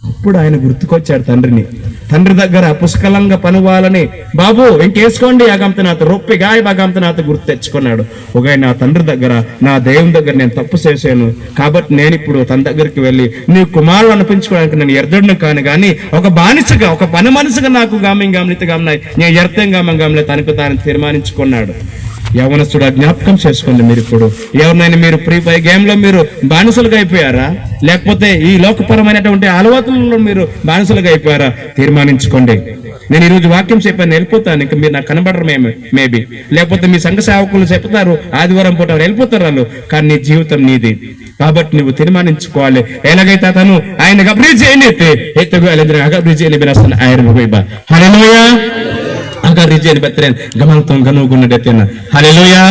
అప్పుడు ఆయన గుర్తుకొచ్చాడు తండ్రి దగ్గర పుష్కలంగా పనువాలని బాబు ఇంకేసుకోండి అగంతనాథ్ రొప్పిగా అగంతనాథ్ గుర్తు తెచ్చుకున్నాడు ఒక నా తండ్రి దగ్గర నా దేవుని దగ్గర నేను తప్పు చేశాను కాబట్టి నేను ఇప్పుడు తన దగ్గరికి వెళ్ళి నీ కుమారుడు అనిపించుకోవడానికి నేను ఎర్దడును కాను కానీ ఒక బానిసగా ఒక పని మనసుగా నాకు గామిత గామినాయి నేను ఎర్తం గామలే తనకు తాను తీర్మానించుకున్నాడు యవనస్తుడు జ్ఞాపకం చేసుకోండి. మీరు ఇప్పుడు ఎవరినైనా మీరు ఫ్రీ ఫైర్ గేమ్ లో మీరు బానిసలుగా అయిపోయారా, లేకపోతే ఈ లోకపరమైనటువంటి అలవాట్లలో మీరు బానిసలుగా అయిపోయారా? తీర్మానించుకోండి. నేను ఈ రోజు వాక్యం చెప్పాను, వెళ్ళిపోతాను, ఇంకా మీరు నాకు కనబడరు మేబీ, లేకపోతే మీ సంఘ సేవకులు చెప్తారు ఆదివారం పూట వెళ్ళిపోతారు వాళ్ళు, కానీ నీ జీవితం నీది. కాబట్టి నువ్వు తీర్మానించుకోవాలి. ఎలాగైతే అతను ఆయన గబ్రీ చేయని గబ్రీ చేయని బిరాస్తాను ఆయన హల్లెలూయా agar rijeni betren gamalton ganu gunna detena haleluya.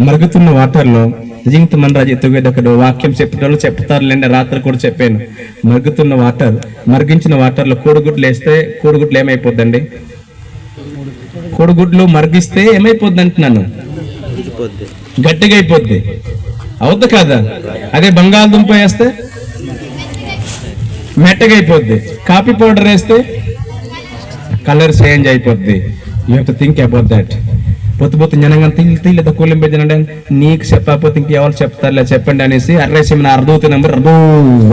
మరుగుతున్న వాటర్లో జింక్ మన రాజు ఎత్తుగేదక్కడ వాక్యం చెప్తారులేండి, రాత్రి కూడా చెప్పాను. మరుగుతున్న వాటర్, మరిగించిన వాటర్లో కోడిగుడ్లు వేస్తే కోడిగుడ్లు ఏమైపోద్దండి? కోడిగుడ్లు మరిగిస్తే ఏమైపోద్ది అంటున్నాను? గట్టిగా అయిపోద్ది, అవుద్ది కాదా? అదే బంగాళదుంప వేస్తే మెట్టగా అయిపోద్ది. కాఫీ పౌడర్ వేస్తే కలర్ చేంజ్ అయిపోద్ది. You have to think about that. పొద్దు జనంగా తీయలేదు కూలిం పెద్దనండి, నీకు చెప్పకపోతే ఇంకెవరు చెప్తారులే చెప్పండి అనేసి అర్రేసి అర్ధవుతు నెంబర్ అర్ధూ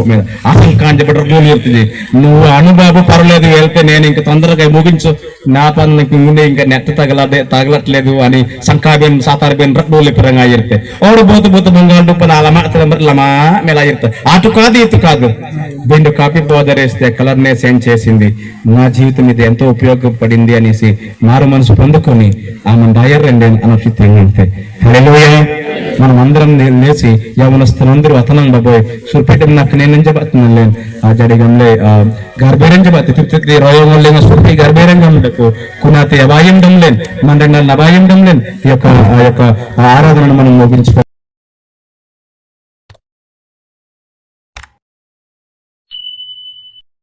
మీద అసలు కాంచెప్పటి అర్ధం చెప్తుంది. నువ్వు అనుబాబు పర్లేదు వెళ్తే నేను ఇంక తొందరగా ముగించు, నా పనులకి ముందే ఇంకా నెట్ తగలట్లేదు అని సంకాబేన్ సాతారబేన్ రడ్డూలు పిరంగా ఇರುತ್ತೆ. ఓడు పోతు బంగాళ దుప్ప లమా మేలా ఇರುತ್ತೆ. అటు కాదు ఇటు కాదు. దీంట్లో కాపీ పౌడర్ వేస్తే కలర్ నే చేంజ్ చేసింది. నా జీవితం ఇది ఎంతో ఉపయోగపడింది అనేసి మారు మనసు పొందుకొని ఆమె డయర్ రండి అనొచ్చితే మనం అందరం లేచి యవనస్తులందరూ అతనం బాబోయ్ సుర్పెట్టిన నాకు నేను చెప్పాను ఆ జడిగంలే గర్భేరంజ బాతి తిరుపతి రోయంలో సుర్పి గర్భేరంగంలకు కునాతి అబాయం డంలేన్ మన నబాయం డంలేన్ ఈ యొక్క ఆరాధనను మనం ముగించుకో.